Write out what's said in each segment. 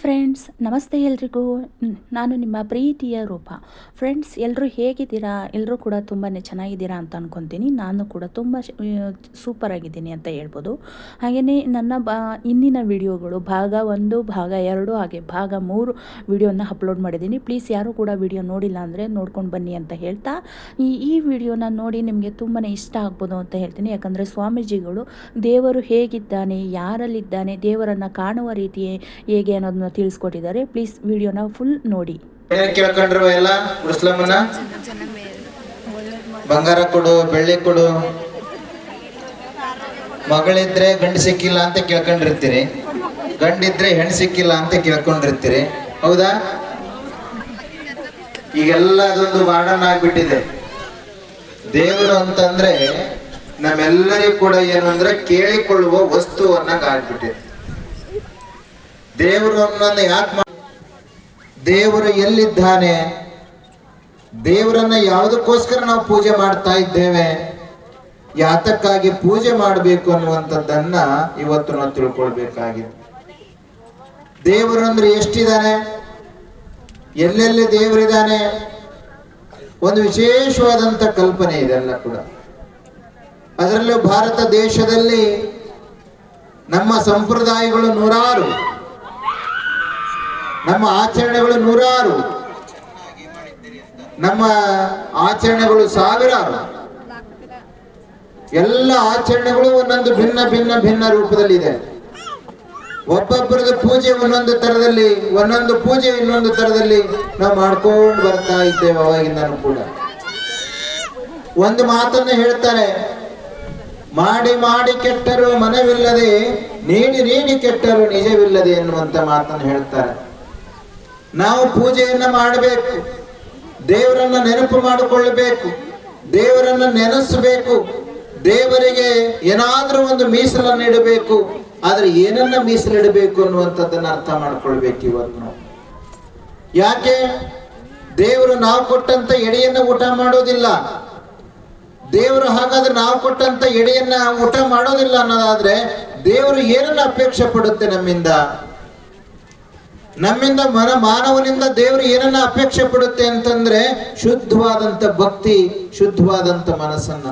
Friends, ನಮಸ್ತೆ ಎಲ್ರಿಗೂ. ನಾನು ನಿಮ್ಮ ಪ್ರೀತಿಯ ರೂಪ. ಫ್ರೆಂಡ್ಸ್, ಎಲ್ಲರೂ ಹೇಗಿದ್ದೀರಾ? ಎಲ್ಲರೂ ಕೂಡ ತುಂಬಾ ಚೆನ್ನಾಗಿದ್ದೀರಾ ಅಂತ ಅಂದ್ಕೊತೀನಿ. ನಾನು ಕೂಡ ತುಂಬ ಸೂಪರಾಗಿದ್ದೀನಿ ಅಂತ ಹೇಳ್ಬೋದು. ಹಾಗೆಯೇ ನನ್ನ ಇಂದಿನ ವಿಡಿಯೋಗಳು ಭಾಗ 1, ಭಾಗ 2 ಹಾಗೆ ಭಾಗ 3 ವಿಡಿಯೋನ ಅಪ್ಲೋಡ್ ಮಾಡಿದ್ದೀನಿ. ಪ್ಲೀಸ್ ಯಾರು ಕೂಡ ವಿಡಿಯೋ ನೋಡಿಲ್ಲ ಅಂದರೆ ನೋಡ್ಕೊಂಡು ಬನ್ನಿ ಅಂತ ಹೇಳ್ತಾ, ಈ ವಿಡಿಯೋನ ನೋಡಿ ನಿಮಗೆ ತುಂಬಾ ಇಷ್ಟ ಆಗ್ಬೋದು ಅಂತ ಹೇಳ್ತೀನಿ. ಯಾಕಂದರೆ ಸ್ವಾಮೀಜಿಗಳು ದೇವರು ಹೇಗಿದ್ದಾನೆ, ಯಾರಲ್ಲಿದ್ದಾನೆ, ದೇವರನ್ನು ಕಾಣುವ ರೀತಿ ಹೇಗೆ ಅನ್ನೋದನ್ನ ತಿಳಿಸ್ಕೊಟ್ಟಿದ್ದಾರೆ. ಪ್ಲೀಸ್ ವಿಡಿಯೋನ ಫುಲ್ ನೋಡಿ. ಕೇಳ್ಕೊಂಡ್ರು ಎಲ್ಲ ಮುಸ್ಲಿಮನ ಬಂಗಾರ ಕೊಡು, ಬೆಳ್ಳಿ ಕೊಡು, ಮಗಳಿದ್ರೆ ಗಂಡು ಸಿಕ್ಕಿಲ್ಲ ಅಂತ ಕೇಳ್ಕೊಂಡಿರ್ತೀರಿ, ಗಂಡಿದ್ರೆ ಹೆಣ್ಣು ಸಿಕ್ಕಿಲ್ಲ ಅಂತ ಕೇಳ್ಕೊಂಡಿರ್ತೀರಿ, ಹೌದಾ? ಈಗೆಲ್ಲ ಅದೊಂದು ಮಾಡರ್ನ್ ಆಗ್ಬಿಟ್ಟಿದೆ. ದೇವರು ಅಂತಂದ್ರೆ ನಮ್ಮೆಲ್ಲರಿಗೂ ಕೂಡ ಏನು ಅಂದ್ರೆ ಕೇಳಿಕೊಳ್ಳುವ ವಸ್ತು ಅನ್ನಂಗ ಆಗ್ಬಿಟ್ಟಿದೆ. ದೇವರನ್ನ ಯಾಕೆ ದೇವರು ಎಲ್ಲಿದ್ದಾನೆ, ದೇವರನ್ನ ಯಾವುದಕ್ಕೋಸ್ಕರ ನಾವು ಪೂಜೆ ಮಾಡ್ತಾ ಇದ್ದೇವೆ, ಯಾತಕ್ಕಾಗಿ ಪೂಜೆ ಮಾಡಬೇಕು ಅನ್ನುವಂಥದ್ದನ್ನ ಇವತ್ತು ನಾವು ತಿಳ್ಕೊಳ್ಬೇಕಾಗಿದೆ. ದೇವರು ಅಂದ್ರೆ ಎಷ್ಟಿದ್ದಾನೆ, ಎಲ್ಲೆಲ್ಲಿ ದೇವರಿದ್ದಾನೆ, ಒಂದು ವಿಶೇಷವಾದಂತ ಕಲ್ಪನೆ ಇದೆಲ್ಲ ಕೂಡ. ಅದರಲ್ಲೂ ಭಾರತ ದೇಶದಲ್ಲಿ ನಮ್ಮ ಸಂಪ್ರದಾಯಗಳು ನೂರಾರು, ನಮ್ಮ ಆಚರಣೆಗಳು ನೂರಾರು, ನಮ್ಮ ಆಚರಣೆಗಳು ಸಾವಿರಾರು. ಎಲ್ಲ ಆಚರಣೆಗಳು ಒಂದೊಂದು ಭಿನ್ನ ಭಿನ್ನ ಭಿನ್ನ ರೂಪದಲ್ಲಿದೆ. ಒಬ್ಬೊಬ್ಬರದ್ದು ಪೂಜೆ ಒಂದೊಂದು ತರದಲ್ಲಿ, ಒಂದೊಂದು ಪೂಜೆ ಇನ್ನೊಂದು ತರದಲ್ಲಿ ನಾವು ಮಾಡ್ಕೊಂಡು ಬರ್ತಾ ಇದ್ದೇವೆ. ಅವಾಗಿಂದ ಕೂಡ ಒಂದು ಮಾತನ್ನ ಹೇಳ್ತಾರೆ, ಮಾಡಿ ಮಾಡಿ ಕೆಟ್ಟರು ಮನವಿಲ್ಲದೆ, ನೀಡಿ ನೀಡಿ ಕೆಟ್ಟರು ನಿಜವಿಲ್ಲದೆ ಎನ್ನುವಂತ ಮಾತನ್ನು ಹೇಳ್ತಾರೆ. ನಾವು ಪೂಜೆಯನ್ನ ಮಾಡಬೇಕು, ದೇವರನ್ನ ನೆನಪು ಮಾಡಿಕೊಳ್ಳಬೇಕು, ದೇವರನ್ನ ನೆನೆಸಬೇಕು, ದೇವರಿಗೆ ಏನಾದ್ರೂ ಒಂದು ಮೀಸಲನ್ನು ಇಡಬೇಕು. ಆದ್ರೆ ಏನನ್ನ ಮೀಸಲಿಡಬೇಕು ಅನ್ನುವಂಥದ್ದನ್ನ ಅರ್ಥ ಮಾಡ್ಕೊಳ್ಬೇಕು ಇವತ್ತು ನಾವು. ಯಾಕೆ ದೇವರು ನಾವು ಕೊಟ್ಟಂತ ಎಡೆಯನ್ನ ಊಟ ಮಾಡೋದಿಲ್ಲ, ದೇವರು ಹಾಗಾದ್ರೆ ನಾವು ಕೊಟ್ಟಂತ ಎಡೆಯನ್ನ ಊಟ ಮಾಡೋದಿಲ್ಲ ಅನ್ನೋದಾದ್ರೆ ದೇವರು ಏನನ್ನ ಅಪೇಕ್ಷೆ ಪಡುತ್ತೆ ನಮ್ಮಿಂದ? ಮಾನವನಿಂದ ದೇವರು ಏನನ್ನ ಅಪೇಕ್ಷೆ ಪಡುತ್ತೆ ಅಂತಂದ್ರೆ ಶುದ್ಧವಾದಂತ ಭಕ್ತಿ, ಶುದ್ಧವಾದಂತ ಮನಸ್ಸನ್ನ.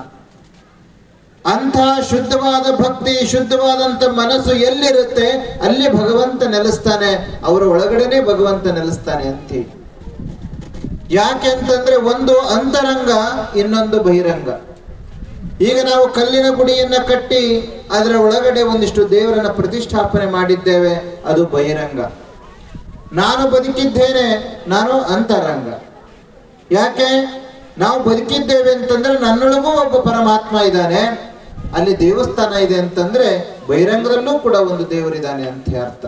ಅಂಥ ಶುದ್ಧವಾದ ಭಕ್ತಿ, ಶುದ್ಧವಾದಂತ ಮನಸ್ಸು ಎಲ್ಲಿರುತ್ತೆ ಅಲ್ಲಿ ಭಗವಂತ ನೆಲೆಸ್ತಾನೆ, ಅವರ ಒಳಗಡೆನೆ ಭಗವಂತ ನೆಲೆಸ್ತಾನೆ ಅಂತೇಳಿ. ಯಾಕೆ ಅಂತಂದ್ರೆ ಒಂದು ಅಂತರಂಗ, ಇನ್ನೊಂದು ಬಹಿರಂಗ. ಈಗ ನಾವು ಕಲ್ಲಿನ ಗುಡಿಯನ್ನ ಕಟ್ಟಿ ಅದರ ಒಳಗಡೆ ಒಂದಿಷ್ಟು ದೇವರನ್ನ ಪ್ರತಿಷ್ಠಾಪನೆ ಮಾಡಿದ್ದೇವೆ, ಅದು ಬಹಿರಂಗ. ನಾನು ಬದುಕಿದ್ದೇನೆ, ನಾನು ಅಂತರಂಗ. ಯಾಕೆ ನಾವು ಬದುಕಿದ್ದೇವೆ ಅಂತಂದ್ರೆ ನನ್ನೊಳಗೂ ಒಬ್ಬ ಪರಮಾತ್ಮ ಇದ್ದಾನೆ, ಅಲ್ಲಿ ದೇವಸ್ಥಾನ ಇದೆ ಅಂತಂದ್ರೆ ಬಹಿರಂಗದಲ್ಲೂ ಕೂಡ ಒಂದು ದೇವರಿದ್ದಾನೆ ಅಂತ ಅರ್ಥ.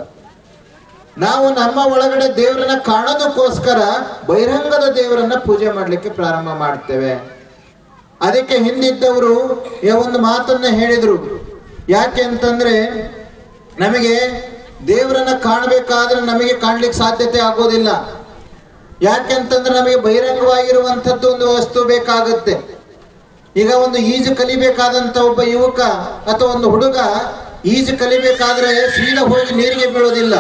ನಾವು ನಮ್ಮ ಒಳಗಡೆ ದೇವರನ್ನ ಕಾಣೋದಕ್ಕೋಸ್ಕರ ಬಹಿರಂಗದ ದೇವರನ್ನ ಪೂಜೆ ಮಾಡ್ಲಿಕ್ಕೆ ಪ್ರಾರಂಭ ಮಾಡ್ತೇವೆ. ಅದಕ್ಕೆ ಹಿಂದಿದ್ದವರು ಒಂದು ಮಾತನ್ನ ಹೇಳಿದ್ರು. ಯಾಕೆ ಅಂತಂದ್ರೆ ನಮಗೆ ದೇವರನ್ನ ಕಾಣಬೇಕಾದ್ರೆ ನಮಗೆ ಕಾಣ್ಲಿಕ್ಕೆ ಸಾಧ್ಯತೆ ಆಗೋದಿಲ್ಲ. ಯಾಕೆಂತಂದ್ರೆ ನಮಗೆ ಬಹಿರಂಗವಾಗಿರುವಂಥದ್ದು ಒಂದು ವಸ್ತು ಬೇಕಾಗುತ್ತೆ. ಈಗ ಒಂದು ಈಜು ಕಲಿಬೇಕಾದಂತ ಒಬ್ಬ ಯುವಕ ಅಥವಾ ಒಂದು ಹುಡುಗ ಈಜು ಕಲಿಬೇಕಾದ್ರೆ ಸೀದಾ ಹೋಗಿ ನೀರಿಗೆ ಬೀಳೋದಿಲ್ಲ.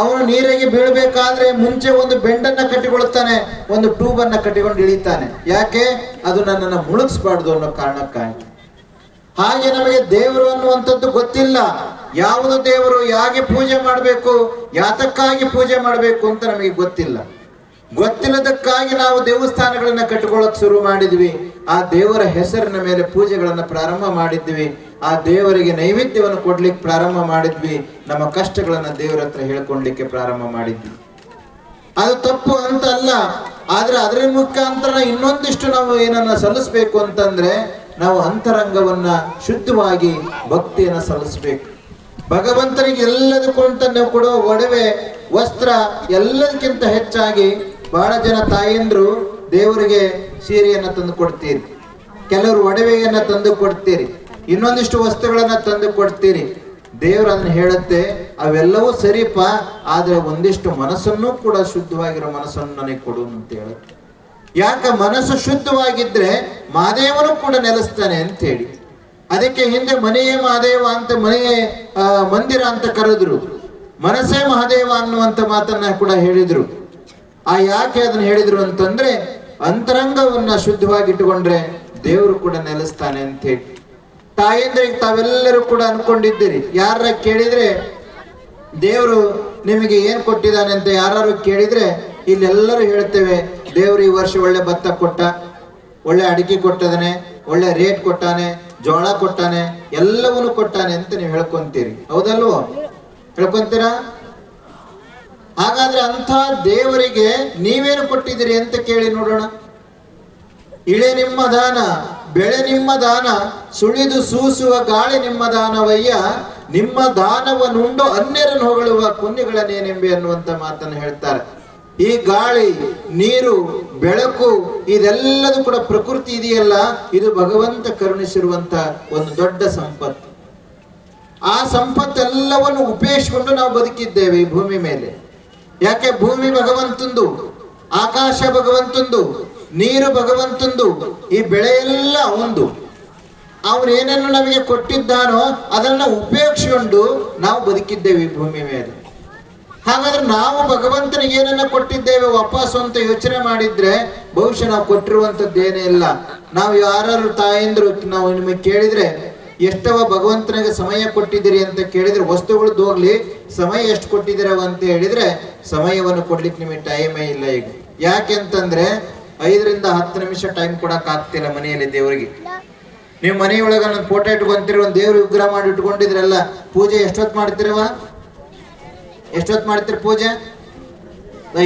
ಅವನು ನೀರಿಗೆ ಬೀಳಬೇಕಾದ್ರೆ ಮುಂಚೆ ಒಂದು ಬೆಂಡನ್ನ ಕಟ್ಟಿಕೊಳ್ತಾನೆ, ಒಂದು ಟ್ಯೂಬನ್ನ ಕಟ್ಟಿಕೊಂಡು ಇಳಿತಾನೆ. ಯಾಕೆ? ಅದು ನನ್ನನ್ನು ಮುಳುಗಿಸ್ಬಾರ್ದು ಅನ್ನೋ ಕಾರಣಕ್ಕಾಗಿ. ಹಾಗೆ ನಮಗೆ ದೇವರು ಅನ್ನುವಂಥದ್ದು ಗೊತ್ತಿಲ್ಲ. ಯಾವುದು ದೇವರು, ಯಾಕೆ ಪೂಜೆ ಮಾಡಬೇಕು, ಯಾತಕ್ಕಾಗಿ ಪೂಜೆ ಮಾಡಬೇಕು ಅಂತ ನಮಗೆ ಗೊತ್ತಿಲ್ಲ. ಗೊತ್ತಿಲ್ಲದಕ್ಕಾಗಿ ನಾವು ದೇವಸ್ಥಾನಗಳನ್ನ ಕಟ್ಟಿಕೊಳ್ಳಕ್ ಶುರು ಮಾಡಿದ್ವಿ. ಆ ದೇವರ ಹೆಸರಿನ ಮೇಲೆ ಪೂಜೆಗಳನ್ನ ಪ್ರಾರಂಭ ಮಾಡಿದ್ವಿ. ಆ ದೇವರಿಗೆ ನೈವೇದ್ಯವನ್ನು ಕೊಡ್ಲಿಕ್ಕೆ ಪ್ರಾರಂಭ ಮಾಡಿದ್ವಿ. ನಮ್ಮ ಕಷ್ಟಗಳನ್ನ ದೇವರ ಹತ್ರ ಹೇಳ್ಕೊಡ್ಲಿಕ್ಕೆ ಪ್ರಾರಂಭ ಮಾಡಿದ್ವಿ. ಅದು ತಪ್ಪು ಅಂತ ಅಲ್ಲ, ಆದ್ರೆ ಅದರ ಮುಖಾಂತರ ಇನ್ನೊಂದಿಷ್ಟು ನಾವು ಏನನ್ನ ಸಲ್ಲಿಸ್ಬೇಕು ಅಂತಂದ್ರೆ ನಾವು ಅಂತರಂಗವನ್ನ ಶುದ್ಧವಾಗಿ ಭಕ್ತಿಯನ್ನ ಸಲ್ಲಿಸ್ಬೇಕು. ಭಗವಂತನಿಗೆ ಎಲ್ಲದಕ್ಕಂತ ನಾವು ಕೊಡುವ ಒಡವೆ, ವಸ್ತ್ರ ಎಲ್ಲದಕ್ಕಿಂತ ಹೆಚ್ಚಾಗಿ ಬಹಳ ಜನ ತಾಯಂದ್ರು ದೇವರಿಗೆ ಸೀರೆಯನ್ನ ತಂದು ಕೊಡ್ತೀರಿ, ಕೆಲವರು ಒಡವೆಯನ್ನ ತಂದು ಕೊಡ್ತೀರಿ, ಇನ್ನೊಂದಿಷ್ಟು ವಸ್ತುಗಳನ್ನ ತಂದು ಕೊಡ್ತೀರಿ. ದೇವರು ಅದನ್ನ ಹೇಳುತ್ತೆ, ಅವೆಲ್ಲವೂ ಸರಿಪ, ಆದ್ರೆ ಒಂದಿಷ್ಟು ಮನಸ್ಸನ್ನು ಕೂಡ ಶುದ್ಧವಾಗಿರೋ ಮನಸ್ಸನ್ನು ನನಗೆ ಕೊಡು ಅಂತ ಹೇಳುತ್ತೆ. ಯಾಕೆ? ಮನಸ್ಸು ಶುದ್ಧವಾಗಿದ್ರೆ ಮಹಾದೇವನು ಕೂಡ ನೆಲೆಸ್ತಾನೆ ಅಂತ ಹೇಳಿ. ಅದಕ್ಕೆ ಹಿಂದೆ ಮನೆಯೇ ಮಹಾದೇವ ಅಂತ, ಮನೆಯೇ ಮಂದಿರ ಅಂತ ಕರೆದ್ರು. ಮನಸ್ಸೇ ಮಹಾದೇವ ಅನ್ನುವಂಥ ಮಾತನ್ನ ಕೂಡ ಹೇಳಿದ್ರು. ಯಾಕೆ ಅದನ್ನ ಹೇಳಿದ್ರು ಅಂತಂದ್ರೆ ಅಂತರಂಗವನ್ನ ಶುದ್ಧವಾಗಿಟ್ಟುಕೊಂಡ್ರೆ ದೇವರು ಕೂಡ ನೆಲೆಸ್ತಾನೆ ಅಂತ ಹೇಳಿ. ತಾಯಂದ್ರಿಗೆ ತಾವೆಲ್ಲರೂ ಕೂಡ ಅನ್ಕೊಂಡಿದ್ದೀರಿ, ಯಾರ ಕೇಳಿದ್ರೆ ದೇವರು ನಿಮಗೆ ಏನ್ ಕೊಟ್ಟಿದ್ದಾನೆ ಅಂತ ಯಾರು ಕೇಳಿದ್ರೆ ಇಲ್ಲೆಲ್ಲರೂ ಹೇಳ್ತೇವೆ, ದೇವರು ಈ ವರ್ಷ ಒಳ್ಳೆ ಭತ್ತ ಕೊಟ್ಟ, ಒಳ್ಳೆ ಅಡಿಕೆ ಕೊಟ್ಟದನೆ, ಒಳ್ಳೆ ರೇಟ್ ಕೊಟ್ಟಾನೆ, ಜೋಳ ಕೊಟ್ಟಾನೆ, ಎಲ್ಲವನ್ನೂ ಕೊಟ್ಟಾನೆ ಅಂತ ನೀವು ಹೇಳ್ಕೊಂತೀರಿ. ಹೌದಲ್ವೋ? ಹೇಳ್ಕೊಂತೀರಾ? ಹಾಗಾದ್ರೆ ಅಂಥ ದೇವರಿಗೆ ನೀವೇನು ಕೊಟ್ಟಿದ್ದೀರಿ ಅಂತ ಕೇಳಿ ನೋಡೋಣ. ಇಳೆ ನಿಮ್ಮ ದಾನ, ಬೆಳೆ ನಿಮ್ಮ ದಾನ, ಸುಳಿದು ಸೂಸುವ ಗಾಳಿ ನಿಮ್ಮ ದಾನವಯ್ಯ, ನಿಮ್ಮ ದಾನವನ್ನುಂಡು ಅನ್ಯರನ್ನು ಹೊಗಳುವ ಕುನ್ನಿಗಳನ್ನೇನೆಂಬೆ ಅನ್ನುವಂಥ ಮಾತನ್ನು ಹೇಳ್ತಾರೆ. ಈ ಗಾಳಿ, ನೀರು, ಬೆಳಕು ಇದೆಲ್ಲದೂ ಕೂಡ ಪ್ರಕೃತಿ ಇದೆಯಲ್ಲ, ಇದು ಭಗವಂತ ಕರುಣಿಸಿರುವಂತ ಒಂದು ದೊಡ್ಡ ಸಂಪತ್ತು. ಆ ಸಂಪತ್ತೆಲ್ಲವನ್ನು ಉಪಯೋಗಿಸಿಕೊಂಡು ನಾವು ಬದುಕಿದ್ದೇವೆ ಈ ಭೂಮಿ ಮೇಲೆ. ಯಾಕೆ? ಭೂಮಿ ಭಗವಂತಂದು, ಆಕಾಶ ಭಗವಂತಂದು, ನೀರು ಭಗವಂತಂದು, ಈ ಬೆಳೆ ಎಲ್ಲ ಅವಂದು. ಅವನೇನನ್ನು ನಮಗೆ ಕೊಟ್ಟಿದ್ದಾನೋ ಅದನ್ನ ಉಪಯೋಗಿಸಿಕೊಂಡು ನಾವು ಬದುಕಿದ್ದೇವೆ ಈ ಭೂಮಿ ಮೇಲೆ. ಹಾಗಾದ್ರೆ ನಾವು ಭಗವಂತನಿಗೆ ಏನನ್ನ ಕೊಟ್ಟಿದ್ದೇವೆ ವಾಪಸ್ಸು ಅಂತ ಯೋಚನೆ ಮಾಡಿದ್ರೆ ಬಹುಶಃ ನಾವು ಕೊಟ್ಟಿರುವಂತದ್ದೇನೇ ಇಲ್ಲ. ನಾವು ಯಾರು ತಾಯಂದ್ರು ನಾವು ನಿಮಗೆ ಕೇಳಿದ್ರೆ ಎಷ್ಟವ ಭಗವಂತನಿಗೆ ಸಮಯ ಕೊಟ್ಟಿದ್ದೀರಿ ಅಂತ ಕೇಳಿದ್ರೆ, ವಸ್ತುಗಳದ್ದು ಹೋಗ್ಲಿ, ಸಮಯ ಎಷ್ಟು ಕೊಟ್ಟಿದ್ದೀರವ ಅಂತ ಹೇಳಿದ್ರೆ ಸಮಯವನ್ನು ಕೊಡ್ಲಿಕ್ಕೆ ನಿಮಗೆ ಟೈಮೇ ಇಲ್ಲ ಈಗ. ಯಾಕೆ ಅಂತಂದ್ರೆ 5 ರಿಂದ 10 ನಿಮಿಷ ಟೈಮ್ ಕೊಡಕ್ ಆಗ್ತಿಲ್ಲ ಮನೆಯಲ್ಲಿ ದೇವರಿಗೆ. ನೀವು ಮನೆಯೊಳಗ ಒಂದು ಫೋಟೋ ಇಟ್ಕೊಂತೀರಿ, ಒಂದು ದೇವ್ರ ವಿಗ್ರಹ ಮಾಡಿ ಇಟ್ಕೊಂಡಿದ್ರಲ್ಲ, ಪೂಜೆ ಎಷ್ಟೊತ್ತು ಮಾಡ್ತೀರವ? ಎಷ್ಟೊತ್ತು ಮಾಡ್ತೀರಿ ಪೂಜೆ?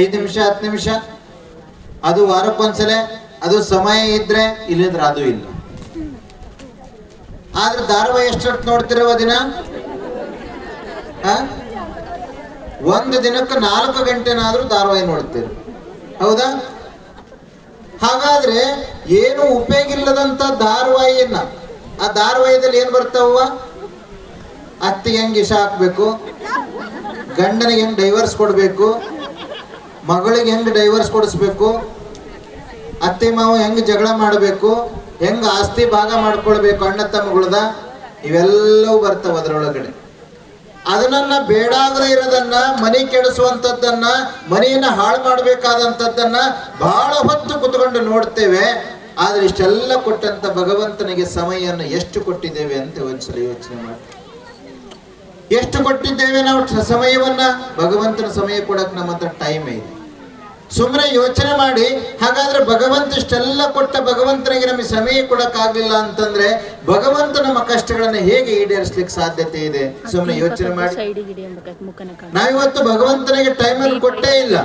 5 ನಿಮಿಷ 10 ನಿಮಿಷ, ಅದು ವಾರಕ್ಕೊಂದ್ಸಲ, ಅದು ಸಮಯ ಇದ್ರೆ, ಇಲ್ಲಿದ್ರೆ ಅದು ಇಲ್ಲ. ಆದ್ರೆ ಧಾರಾವಾಹಿ ಎಷ್ಟೊತ್ತು ನೋಡ್ತಿರವ ದಿನ? ಒಂದು ದಿನಕ್ಕೆ 4 ಗಂಟೆನಾದ್ರೂ ಧಾರಾವಾಹಿ ನೋಡ್ತೀರಿ, ಹೌದಾ? ಹಾಗಾದ್ರೆ ಏನು ಉಪಯೋಗ ಇಲ್ಲದಂತ ಧಾರಾವಾಹಿಯನ್ನ, ಆ ಧಾರಾವಾಹಿಯಲ್ಲಿ ಏನ್ ಬರ್ತಾವ? ಅತ್ತಿಗೆ ಹೆಂಗ್ ಇಷ್ಟ ಹಾಕ್ಬೇಕು, ಗಂಡನಿಗೆ ಹೆಂಗ್ ಡೈವರ್ಸ್ ಕೊಡ್ಬೇಕು, ಮಗಳಿಗೆ ಹೆಂಗ್ ಡೈವರ್ಸ್ ಕೊಡಿಸ್ಬೇಕು, ಅತ್ತೆ ಮಾವ ಹೆಂಗ್ ಜಗಳ ಮಾಡಬೇಕು, ಹೆಂಗ್ ಆಸ್ತಿ ಭಾಗ ಮಾಡ್ಕೊಳ್ಬೇಕು ಅಣ್ಣ ತಮ್ಮಗಳದ, ಇವೆಲ್ಲವೂ ಬರ್ತಾವ ಅದರೊಳಗಡೆ. ಅದನ್ನ ಬೇಡಾಗದೇ ಇರೋದನ್ನ, ಮನೆ ಕೆಡಿಸುವಂತದ್ದನ್ನ, ಮನೆಯನ್ನ ಹಾಳು ಮಾಡಬೇಕಾದಂಥದ್ದನ್ನ ಬಹಳ ಹೊತ್ತು ಕುತ್ಕೊಂಡು ನೋಡ್ತೇವೆ. ಆದ್ರೆ ಇಷ್ಟೆಲ್ಲ ಕೊಟ್ಟಂತ ಭಗವಂತನಿಗೆ ಸಮಯವನ್ನು ಎಷ್ಟು ಕೊಟ್ಟಿದ್ದೇವೆ ಅಂತ ಒಂದ್ಸಲ ಯೋಚನೆ ಮಾಡಿ. ಎಷ್ಟು ಕೊಟ್ಟಿದ್ದೇವೆ ನಾವು ಸಮಯವನ್ನ? ಭಗವಂತನ ಸಮಯ ಕೊಡಕ್ ನಮ್ಮ ಹತ್ರ ಟೈಮ್ ಇದೆ. ಸುಮ್ಮನೆ ಯೋಚನೆ ಮಾಡಿ. ಹಾಗಾದ್ರೆ ಭಗವಂತ ಇಷ್ಟೆಲ್ಲ ಕೊಟ್ಟ ಭಗವಂತನಿಗೆ ನಮಗೆ ಸಮಯ ಕೊಡಕ್ ಆಗ್ಲಿಲ್ಲ ಅಂತಂದ್ರೆ ಭಗವಂತ ನಮ್ಮ ಕಷ್ಟಗಳನ್ನ ಹೇಗೆ ಈಡೇರಿಸ್ಲಿಕ್ಕೆ ಸಾಧ್ಯತೆ ಇದೆ? ಸುಮ್ಮನೆ ಯೋಚನೆ ಮಾಡಿ. ನಾವಿವತ್ತು ಭಗವಂತನಿಗೆ ಟೈಮ್ ಅನ್ನು ಕೊಟ್ಟೇ ಇಲ್ಲ.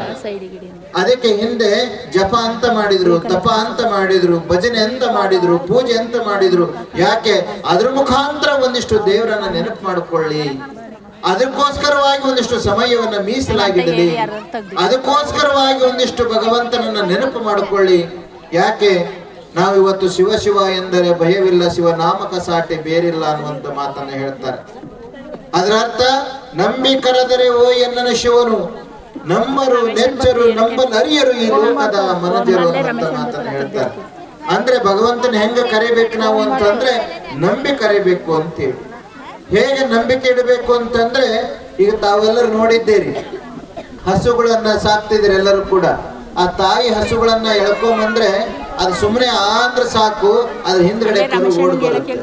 ಅದಕ್ಕೆ ಹಿಂದೆ ಜಪ ಅಂತ ಮಾಡಿದ್ರು, ತಪ ಅಂತ ಮಾಡಿದ್ರು, ಭಜನೆ ಅಂತ ಮಾಡಿದ್ರು, ಪೂಜೆ ಅಂತ ಮಾಡಿದ್ರು. ಯಾಕೆ? ಅದ್ರ ಮುಖಾಂತರ ಒಂದಿಷ್ಟು ದೇವರನ್ನ ನೆನಪು ಮಾಡಿಕೊಳ್ಳಿ, ಅದಕ್ಕೋಸ್ಕರವಾಗಿ ಒಂದಿಷ್ಟು ಸಮಯವನ್ನ ಮೀಸಲಾಗಿಡಲಿ, ಅದಕ್ಕೋಸ್ಕರವಾಗಿ ಒಂದಿಷ್ಟು ಭಗವಂತನನ್ನ ನೆನಪು ಮಾಡಿಕೊಳ್ಳಿ. ಯಾಕೆ? ನಾವಿವತ್ತು ಶಿವ ಶಿವ ಎಂದರೆ ಭಯವಿಲ್ಲ, ಶಿವ ನಾಮಕ ಸಾಟಿ ಬೇರಿಲ್ಲ ಅನ್ನುವಂತ ಮಾತನ್ನ ಹೇಳ್ತಾರೆ. ಅದರ ಅರ್ಥ, ನಂಬಿ ಕರೆದರೆ ಓ ಎನ್ನನ ಶಿವನು, ನಂಬರು ನೆಚ್ಚರು ನಂಬಲರಿಯರು ಈ ಲೋಕದ ಮನುಜರು ಅನ್ನುವಂತ ಮಾತನ್ನ ಹೇಳ್ತಾರೆ. ಅಂದ್ರೆ ಭಗವಂತನ ಹೆಂಗ ಕರಿಬೇಕು ನಾವು ಅಂತಂದ್ರೆ ನಂಬಿ ಕರಿಬೇಕು ಅಂತೇಳಿ. ಹೇಗೆ ನಂಬಿಕೆ ಇಡಬೇಕು ಅಂತಂದ್ರೆ, ಈಗ ತಾವೆಲ್ಲರೂ ನೋಡಿದ್ದೀರಿ, ಹಸುಗಳನ್ನ ಸಾಕ್ತಿದ್ರಿ ಎಲ್ಲರೂ ಕೂಡ. ಆ ತಾಯಿ ಹಸುಗಳನ್ನ ಎಳ್ಕೊಂಬಂದ್ರೆ ಅದು ಸುಮ್ಮನೆ ಆದ್ರೆ ಸಾಕು, ಅದ್ರ ಹಿಂದ್ಗಡೆ ಓಡ್ ಬರುತ್ತೆ.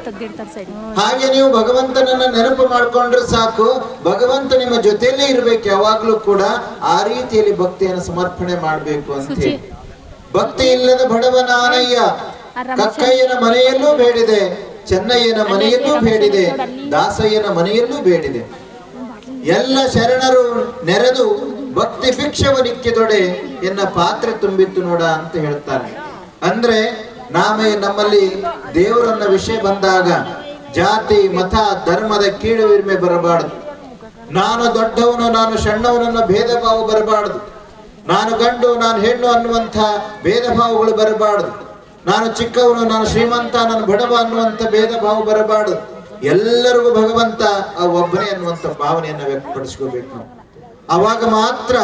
ಹಾಗೆ ನೀವು ಭಗವಂತನನ್ನ ನೆನಪು ಮಾಡ್ಕೊಂಡ್ರೆ ಸಾಕು, ಭಗವಂತ ನಿಮ್ಮ ಜೊತೆಯಲ್ಲೇ ಇರ್ಬೇಕು ಯಾವಾಗ್ಲೂ ಕೂಡ. ಆ ರೀತಿಯಲ್ಲಿ ಭಕ್ತಿಯನ್ನು ಸಮರ್ಪಣೆ ಮಾಡ್ಬೇಕು ಅಂತ ಹೇಳಿ. ಭಕ್ತಿ ಇಲ್ಲದ ಬಡವನಾನಯ್ಯ ಕಕ್ಕಯ್ಯನ ಮನೆಯಲ್ಲೂ ಬೇಡಿದೆ, ಚೆನ್ನಯ್ಯನ ಮನೆಯಲ್ಲೂ ಬೇಡಿದೆ, ದಾಸಯ್ಯನ ಮನೆಯಲ್ಲೂ ಬೇಡಿದೆ. ಎಲ್ಲ ಶರಣರು ನೆರೆದು ಭಕ್ತಿ ಭಿಕ್ಷವನಿಕ್ಕಿದೊಡೆ ಎನ್ನ ಪಾತ್ರೆ ತುಂಬಿತ್ತು ನೋಡ ಅಂತ ಹೇಳ್ತಾರೆ. ಅಂದ್ರೆ ನಮ್ಮಲ್ಲಿ ದೇವರನ್ನ ವಿಷಯ ಬಂದಾಗ ಜಾತಿ ಮತ ಧರ್ಮದ ಕೀಳು ವಿರ್ಮೆ ಬರಬಾರದು. ನಾನು ದೊಡ್ಡವನು ನಾನು ಸಣ್ಣವನನ್ನ ಭೇದ ಭಾವ ಬರಬಾರದು. ನಾನು ಗಂಡು ನಾನು ಹೆಣ್ಣು ಅನ್ನುವಂಥ ಭೇದ ಭಾವಗಳು ಬರಬಾರದು. ನಾನು ಚಿಕ್ಕವನು ನಾನು ಶ್ರೀಮಂತ ನಾನು ಬಡವ ಅನ್ನುವಂಥ ಭೇದ ಭಾವ ಬರಬಾರದು. ಎಲ್ಲರಿಗೂ ಭಗವಂತ ಆ ಒಬ್ಬನೇ ಅನ್ನುವಂಥ ಭಾವನೆಯನ್ನ ವ್ಯಕ್ತಪಡಿಸ್ಕೋಬೇಕು ನಾವು. ಅವಾಗ ಮಾತ್ರ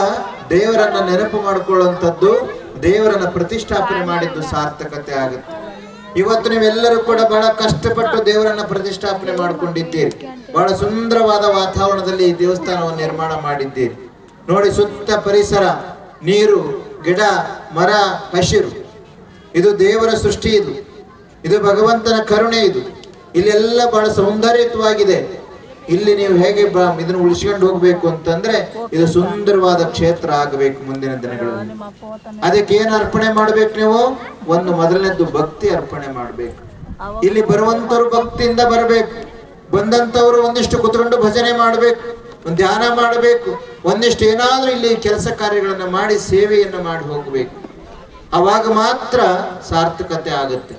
ದೇವರನ್ನ ನೆನಪು ಮಾಡಿಕೊಳ್ಳುವಂಥದ್ದು, ದೇವರನ್ನ ಪ್ರತಿಷ್ಠಾಪನೆ ಮಾಡಿದ್ದು ಸಾರ್ಥಕತೆ ಆಗುತ್ತೆ. ಇವತ್ತು ನೀವೆಲ್ಲರೂ ಕೂಡ ಬಹಳ ಕಷ್ಟಪಟ್ಟು ದೇವರನ್ನ ಪ್ರತಿಷ್ಠಾಪನೆ ಮಾಡ್ಕೊಂಡಿದ್ದೀರಿ. ಬಹಳ ಸುಂದರವಾದ ವಾತಾವರಣದಲ್ಲಿ ಈ ದೇವಸ್ಥಾನವನ್ನು ನಿರ್ಮಾಣ ಮಾಡಿದ್ದೀರಿ. ನೋಡಿ, ಸುತ್ತ ಪರಿಸರ, ನೀರು, ಗಿಡ, ಮರ, ಹಸಿರು. ಇದು ದೇವರ ಸೃಷ್ಟಿ. ಇದು ಭಗವಂತನ ಕರುಣೆ. ಇಲ್ಲೆಲ್ಲ ಬಹಳ ಸೌಂದರ್ಯಯುತವಾಗಿದೆ. ಇಲ್ಲಿ ನೀವು ಹೇಗೆ ಇದನ್ನು ಉಳಿಸ್ಕೊಂಡು ಹೋಗ್ಬೇಕು ಅಂತಂದ್ರೆ ಇದು ಸುಂದರವಾದ ಕ್ಷೇತ್ರ ಆಗಬೇಕು ಮುಂದಿನ ದಿನಗಳಲ್ಲಿ. ಅದಕ್ಕೆ ಏನು ಅರ್ಪಣೆ ಮಾಡ್ಬೇಕು ನೀವು? ಒಂದು ಮೊದಲನೇದ್ದು ಭಕ್ತಿ ಅರ್ಪಣೆ ಮಾಡ್ಬೇಕು. ಇಲ್ಲಿ ಬರುವಂತವ್ರು ಭಕ್ತಿಯಿಂದ ಬರಬೇಕು. ಬಂದಂತವ್ರು ಒಂದಿಷ್ಟು ಕುತ್ಕೊಂಡು ಭಜನೆ ಮಾಡ್ಬೇಕು, ಒಂದು ಧ್ಯಾನ ಮಾಡಬೇಕು, ಒಂದಿಷ್ಟು ಏನಾದ್ರೂ ಇಲ್ಲಿ ಕೆಲಸ ಕಾರ್ಯಗಳನ್ನ ಮಾಡಿ ಸೇವೆಯನ್ನು ಮಾಡಿ ಹೋಗ್ಬೇಕು. ಅವಾಗ ಮಾತ್ರ ಸಾರ್ಥಕತೆ ಆಗುತ್ತೆ.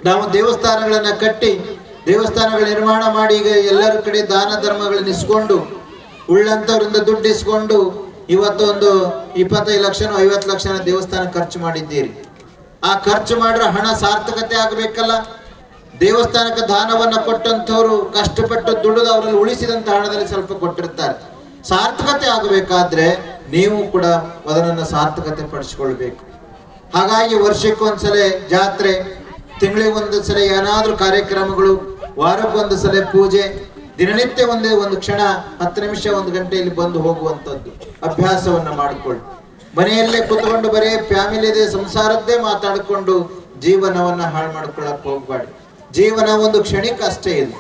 ನಾವು ದೇವಸ್ಥಾನಗಳನ್ನ ಕಟ್ಟಿ ದೇವಸ್ಥಾನಗಳ ನಿರ್ಮಾಣ ಮಾಡಿ ಈಗ ಎಲ್ಲರ ಕಡೆ ದಾನ ಧರ್ಮಗಳನ್ನ ಇಸ್ಕೊಂಡು ಉಳ್ಳಂತವರಿಂದ ದುಡ್ಡು ಇಸ್ಕೊಂಡು ಇವತ್ತು ಒಂದು 25 ಲಕ್ಷನೋ 50 ಲಕ್ಷನ ದೇವಸ್ಥಾನ ಖರ್ಚು ಮಾಡಿದ್ದೀರಿ. ಆ ಖರ್ಚು ಮಾಡಿರೋ ಹಣ ಸಾರ್ಥಕತೆ ಆಗಬೇಕಲ್ಲ. ದೇವಸ್ಥಾನಕ್ಕೆ ದಾನವನ್ನ ಕೊಟ್ಟಂತವ್ರು ಕಷ್ಟಪಟ್ಟು ದುಡಿದು ಅವರಲ್ಲಿ ಉಳಿಸಿದಂತ ಹಣದಲ್ಲಿ ಸ್ವಲ್ಪ ಕೊಟ್ಟಿರ್ತಾರೆ. ಸಾರ್ಥಕತೆ ಆಗಬೇಕಾದ್ರೆ ನೀವು ಕೂಡ ಅದನ್ನ ಸಾರ್ಥಕತೆ ಪಡಿಸ್ಕೊಳ್ಬೇಕು. ಹಾಗಾಗಿ ವರ್ಷಕ್ಕೊಂದ್ಸಲ ಜಾತ್ರೆ, ತಿಂಗಳಿಗೆ ಸಲ ಏನಾದ್ರೂ ಕಾರ್ಯಕ್ರಮಗಳು, ವಾರಕ್ಕೊಂದು ಸಲ ಪೂಜೆ, ದಿನನಿತ್ಯ ಒಂದು ಕ್ಷಣ 10 ನಿಮಿಷ 1 ಗಂಟೆಯಲ್ಲಿ ಬಂದು ಹೋಗುವಂಥದ್ದು ಅಭ್ಯಾಸವನ್ನ ಮಾಡಿಕೊಳ್ಳಿ. ಮನೆಯಲ್ಲೇ ಕುತ್ಕೊಂಡು ಬರೀ ಫ್ಯಾಮಿಲಿದೆ ಸಂಸಾರದ್ದೇ ಮಾತಾಡಿಕೊಂಡು ಜೀವನವನ್ನ ಹಾಳು ಮಾಡ್ಕೊಳ್ಳಕ್ ಹೋಗ್ಬೇಡಿ. ಜೀವನ ಒಂದು ಕ್ಷಣಿಕ ಅಷ್ಟೇ. ಇದು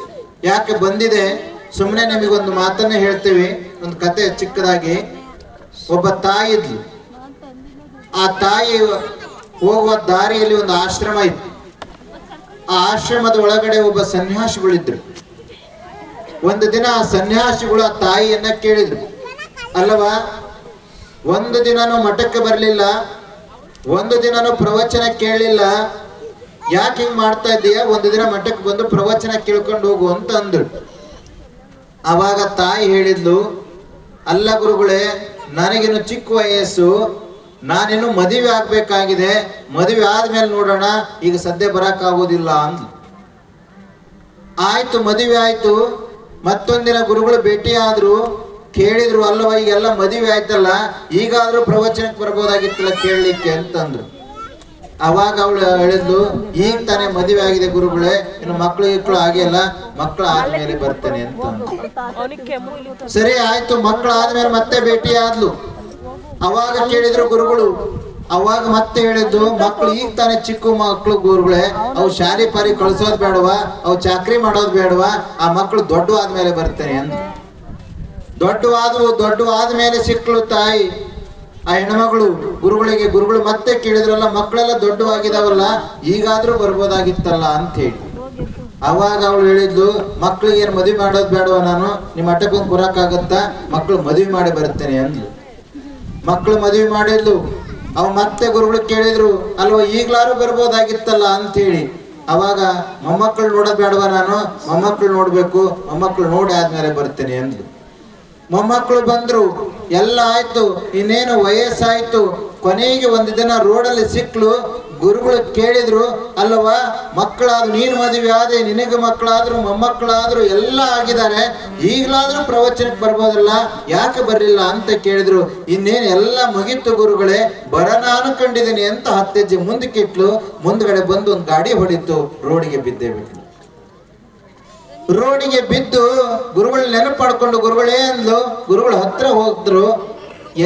ಯಾಕೆ ಬಂದಿದೆ, ಸುಮ್ಮನೆ ನಿಮಗೊಂದು ಮಾತನ್ನ ಹೇಳ್ತೀವಿ. ಒಂದು ಕತೆ ಚಿಕ್ಕದಾಗಿ. ಒಬ್ಬ ತಾಯಿ ಇದ್ಲು. ಆ ತಾಯಿ ಹೋಗುವ ದಾರಿಯಲ್ಲಿ ಒಂದು ಆಶ್ರಮ ಇತ್ತು. ಆ ಆಶ್ರಮದ ಒಳಗಡೆ ಒಬ್ಬ ಸನ್ಯಾಸಿಗಳಿದ್ರು. ಒಂದು ದಿನ ಆ ಸನ್ಯಾಸಿಗಳು ಆ ತಾಯಿಯನ್ನ ಕೇಳಿದ್ರು, ಅಲ್ಲವಾ, ಒಂದು ದಿನನೂ ಮಠಕ್ಕೆ ಬರಲಿಲ್ಲ, ಒಂದು ದಿನನೂ ಪ್ರವಚನ ಕೇಳಲಿಲ್ಲ, ಯಾಕೆ ಹಿಂಗ್ ಮಾಡ್ತಾ ಇದ್ದೀಯ? ಒಂದು ದಿನ ಮಠಕ್ಕೆ ಬಂದು ಪ್ರವಚನ ಕೇಳ್ಕೊಂಡು ಹೋಗು ಅಂತ ಅಂದ್ರು. ಅವಾಗ ತಾಯಿ ಹೇಳಿದ್ಲು, ಅಲ್ಲ ಗುರುಗಳೇ, ನನಗಿನ್ನು ಚಿಕ್ಕ ವಯಸ್ಸು, ನಾನಿನ್ನು ಮದುವೆ ಆಗ್ಬೇಕಾಗಿದೆ, ಮದುವೆ ಆದ್ಮೇಲೆ ನೋಡೋಣ, ಈಗ ಸದ್ಯ ಬರಕ್ಕಾಗೋದಿಲ್ಲ ಅಂದ್ಲು. ಆಯ್ತು, ಮದುವೆ ಆಯ್ತು. ಮತ್ತೊಂದಿನ ಗುರುಗಳು ಭೇಟಿ ಆದ್ರು, ಕೇಳಿದ್ರು, ಅಲ್ಲವ ಈಗೆಲ್ಲ ಮದುವೆ ಆಯ್ತಲ್ಲ, ಈಗಾದ್ರೂ ಪ್ರವಚನಕ್ಕೆ ಬರ್ಬೋದಾಗಿತ್ತಲ್ಲ ಕೇಳಲಿಕ್ಕೆ ಅಂತಂದ್ರು. ಅವಾಗ ಅವಳು ಹೇಳಿದ್ಲು, ಈಗ ತಾನೇ ಮದುವೆ ಆಗಿದೆ ಗುರುಗಳೇ, ಇನ್ನು ಮಕ್ಕಳು ಆಗಿಲ್ಲ, ಮಕ್ಕಳು ಆದ್ಮೇಲೆ ಬರ್ತೇನೆ ಅಂತ. ಸರಿ ಆಯ್ತು, ಮಕ್ಕಳು ಆದ್ಮೇಲೆ ಮತ್ತೆ ಭೇಟಿ ಆದ್ಲು. ಅವಾಗ ಕೇಳಿದ್ರು ಗುರುಗಳು. ಅವಾಗ ಮತ್ತೆ ಹೇಳಿದ್ದು, ಮಕ್ಕಳು ಈಗ ತಾನೇ ಚಿಕ್ಕ ಮಕ್ಕಳು ಗುರುಗಳೇ, ಅವು ಶಾಲೆ ಪಾರಿ ಕಳ್ಸೋದ್ ಬೇಡವಾ, ಅವು ಚಾಕ್ರಿ ಮಾಡೋದ್ ಬೇಡವಾ, ಆ ಮಕ್ಕಳು ದೊಡ್ಡ ಆದ್ಮೇಲೆ ಬರ್ತೇನೆ ಅಂತ. ದೊಡ್ಡ ಆದ್ಮೇಲೆ ಸಿಕ್ಕಳು ತಾಯಿ ಆ ಹೆಣ್ಮಗಳು ಗುರುಗಳು ಮತ್ತೆ ಕೇಳಿದ್ರಲ್ಲ, ಮಕ್ಕಳೆಲ್ಲ ದೊಡ್ಡವಾಗಿದಾವಲ್ಲ, ಈಗಾದ್ರೂ ಬರ್ಬೋದಾಗಿತ್ತಲ್ಲ ಅಂತ ಹೇಳಿ. ಅವಾಗ ಅವಳು ಹೇಳಿದ್ಲು, ಮಕ್ಳಿಗೆ ಏನ್ ಮದುವೆ ಮಾಡೋದ್ ಬೇಡವಾ, ನಾನು ನಿಮ್ಮ ಮಠಕ್ಕೆ ಬರಕ್ಕಾಗತ್ತಾ, ಮಕ್ಕಳು ಮದುವೆ ಮಾಡಿ ಬರ್ತೇನೆ ಅಂದ್ಲು. ಮಕ್ಕಳು ಮದುವೆ ಮಾಡಿದ್ಲು. ಅವ ಮತ್ತೆ ಗುರುಗಳು ಕೇಳಿದ್ರು, ಅಲ್ವಾ ಈಗ್ಲಾರು ಬರ್ಬೋದಾಗಿತ್ತಲ್ಲ ಅಂತ ಹೇಳಿ. ಅವಾಗ ಮೊಮ್ಮಕ್ಕಳು ನೋಡೋದ್ ಬೇಡವಾ, ನಾನು ಮೊಮ್ಮಕ್ಕಳು ನೋಡ್ಬೇಕು, ಮೊಮ್ಮಕ್ಕಳು ನೋಡಿ ಆದ್ಮೇಲೆ ಬರ್ತೇನೆ ಅಂದ್ಲು. ಮೊಮ್ಮಕ್ಕಳು ಬಂದ್ರು, ಎಲ್ಲ ಆಯ್ತು, ಇನ್ನೇನು ವಯಸ್ಸಾಯ್ತು. ಕೊನೆಗೆ ಒಂದು ದಿನ ರೋಡಲ್ಲಿ ಸಿಕ್ಲು. ಗುರುಗಳು ಕೇಳಿದ್ರು, ಅಲ್ಲವಾ ಮಕ್ಕಳಾದ್ರು, ನೀನು ಮದುವೆ ಆದೆ, ನಿನಗೆ ಮಕ್ಕಳಾದ್ರು, ಮೊಮ್ಮಕ್ಕಳಾದ್ರು, ಎಲ್ಲ ಆಗಿದ್ದಾರೆ, ಈಗಲಾದ್ರೂ ಪ್ರವಚನಕ್ಕೆ ಬರ್ಬೋದಲ್ಲ, ಯಾಕೆ ಬರ್ಲಿಲ್ಲ ಅಂತ ಕೇಳಿದ್ರು. ಇನ್ನೇನು ಎಲ್ಲ ಮುಗಿತು ಗುರುಗಳೇ, ಬರೋಣ ಅನ್ಕೊಂಡಿದ್ದೀನಿ ಅಂತ 10 ಹೆಜ್ಜೆ ಮುಂದಕ್ಕೆ ಇಟ್ಲು. ಮುಂದ್ಗಡೆ ಬಂದು ಒಂದು ಗಾಡಿ ಹೊಡಿತು, ರೋಡಿಗೆ ಬಿದ್ದೇ ಬಿಟ್ಲು. ರೋಡಿಗೆ ಬಿದ್ದು ಗುರುಗಳು ನೆನಪು ಮಾಡ್ಕೊಂಡು, ಗುರುಗಳೇ ಅಂದ್ಲು. ಗುರುಗಳು ಹತ್ರ ಹೋದ್ರು,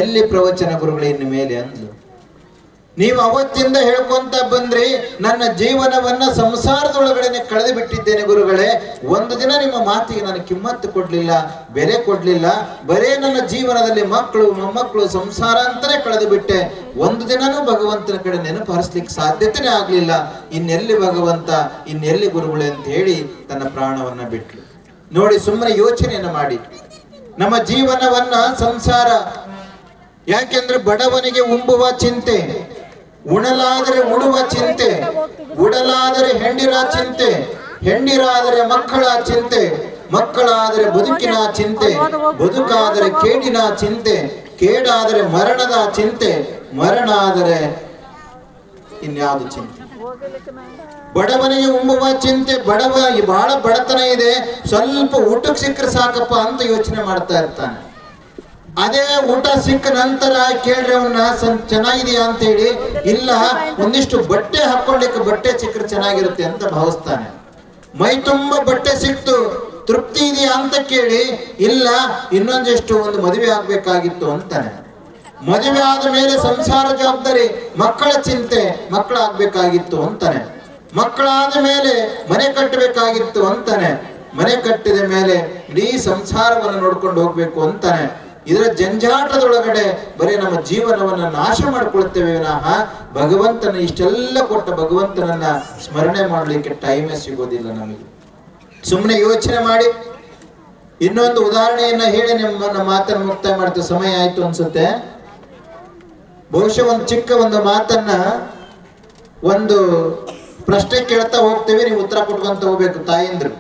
ಎಲ್ಲಿ ಪ್ರವಚನ ಗುರುಗಳೇ ಇನ್ನು ಮೇಲೆ ಅಂದ್ಲು. ನೀವು ಅವತ್ತಿಂದ ಹೇಳ್ಕೊಂತ ಬಂದ್ರಿ, ನನ್ನ ಜೀವನವನ್ನ ಸಂಸಾರದೊಳಗಡೆ ಕಳೆದು ಬಿಟ್ಟಿದ್ದೇನೆ ಗುರುಗಳೇ, ಒಂದು ದಿನ ನಿಮ್ಮ ಮಾತಿಗೆ ನಾನು ಕಿಮ್ಮತ್ತು ಕೊಡ್ಲಿಲ್ಲ, ಬೆಲೆ ಕೊಡ್ಲಿಲ್ಲ, ಬರೇ ನನ್ನ ಜೀವನದಲ್ಲಿ ಮಕ್ಕಳು ಮೊಮ್ಮಕ್ಕಳು ಸಂಸಾರ ಅಂತಾನೆ ಕಳೆದು ಬಿಟ್ಟೆ. ಒಂದು ದಿನನೂ ಭಗವಂತನ ಕಡೆ ನೆನಪು ಹರಿಸ್ಲಿಕ್ಕೆ ಸಾಧ್ಯತೆನೇ ಆಗ್ಲಿಲ್ಲ. ಇನ್ನೆಲ್ಲಿ ಭಗವಂತ, ಇನ್ನೆಲ್ಲಿ ಗುರುಗಳೇ ಅಂತ ಹೇಳಿ ತನ್ನ ಪ್ರಾಣವನ್ನ ಬಿಟ್ಲು. ನೋಡಿ, ಸುಮ್ಮನೆ ಯೋಚನೆಯನ್ನ ಮಾಡಿ. ನಮ್ಮ ಜೀವನವನ್ನ ಸಂಸಾರ, ಯಾಕೆಂದ್ರೆ ಬಡವನಿಗೆ ಉಂಬುವ ಚಿಂತೆ, ಉಣಲಾದರೆ ಉಡುವ ಚಿಂತೆ, ಉಡಲಾದರೆ ಹೆಂಡಿರ ಚಿಂತೆ, ಹೆಂಡಿರಾದರೆ ಮಕ್ಕಳ ಚಿಂತೆ, ಮಕ್ಕಳಾದರೆ ಬದುಕಿನ ಚಿಂತೆ, ಬದುಕಾದರೆ ಕೇಡಿನ ಚಿಂತೆ, ಕೇಡಾದರೆ ಮರಣದ ಚಿಂತೆ, ಮರಣ ಆದರೆ ಇನ್ಯಾವುದು ಚಿಂತೆ. ಬಡವನಿಗೆ ಉಂಬುವ ಚಿಂತೆ, ಬಹಳ ಬಡತನ ಇದೆ, ಸ್ವಲ್ಪ ಊಟಕ್ಕೆ ಸಿಕ್ಕರೆ ಸಾಕಪ್ಪ ಅಂತ ಯೋಚನೆ ಮಾಡ್ತಾ ಇರ್ತಾನೆ. ಅದೇ ಊಟ ಸಿಕ್ಕ ನಂತರ ಕೇಳ್ರಿ ಅವನ್ನ ಚೆನ್ನಾಗಿದೆಯಾ ಅಂತ ಹೇಳಿ, ಇಲ್ಲ ಒಂದಿಷ್ಟು ಬಟ್ಟೆ ಹಾಕೊಳ್ಳಿಕ್ಕೆ ಬಟ್ಟೆ ಸಿಕ್ಕರೆ ಚೆನ್ನಾಗಿರುತ್ತೆ ಅಂತ ಭಾವಿಸ್ತಾನೆ. ಮೈ ತುಂಬ ಬಟ್ಟೆ ಸಿಕ್ತು, ತೃಪ್ತಿ ಇದೆಯಾ ಅಂತ ಕೇಳಿ, ಇಲ್ಲ ಇನ್ನೊಂದೆಷ್ಟು ಒಂದು ಮದುವೆ ಆಗ್ಬೇಕಾಗಿತ್ತು ಅಂತಾನೆ. ಮದುವೆ ಆದ ಮೇಲೆ ಸಂಸಾರ ಜವಾಬ್ದಾರಿ, ಮಕ್ಕಳ ಚಿಂತೆ, ಮಕ್ಕಳಾಗ್ಬೇಕಾಗಿತ್ತು ಅಂತಾನೆ. ಮಕ್ಕಳಾದ ಮೇಲೆ ಮನೆ ಕಟ್ಟಬೇಕಾಗಿತ್ತು ಅಂತಾನೆ. ಮನೆ ಕಟ್ಟಿದ ಮೇಲೆ ಇಡೀ ಸಂಸಾರವನ್ನು ನೋಡ್ಕೊಂಡು ಹೋಗ್ಬೇಕು ಅಂತಾನೆ. ಇದರ ಜಂಜಾಟದೊಳಗಡೆ ಬರೀ ನಮ್ಮ ಜೀವನವನ್ನ ನಾಶ ಮಾಡ್ಕೊಳ್ತೇವೆ ವಿನಃ ಭಗವಂತನ ಇಷ್ಟೆಲ್ಲ ಕೊಟ್ಟ ಭಗವಂತನನ್ನ ಸ್ಮರಣೆ ಮಾಡಲಿಕ್ಕೆ ಟೈಮೇ ಸಿಗೋದಿಲ್ಲ ನಮಗೆ. ಸುಮ್ಮನೆ ಯೋಚನೆ ಮಾಡಿ. ಇನ್ನೊಂದು ಉದಾಹರಣೆಯನ್ನ ಹೇಳಿ ನಮ್ಮ ಮಾತನ್ನು ಮುಕ್ತಾಯ ಮಾಡ್ತೇವೆ, ಸಮಯ ಆಯ್ತು ಅನ್ಸುತ್ತೆ. ಬಹುಶಃ ಒಂದು ಚಿಕ್ಕ ಒಂದು ಮಾತನ್ನ, ಒಂದು ಪ್ರಶ್ನೆ ಕೇಳ್ತಾ ಹೋಗ್ತೇವೆ, ನೀವು ಉತ್ತರ ಕೊಟ್ಕೊಂತ ಹೋಗ್ಬೇಕು. ತಾಯಿಂದ್ರು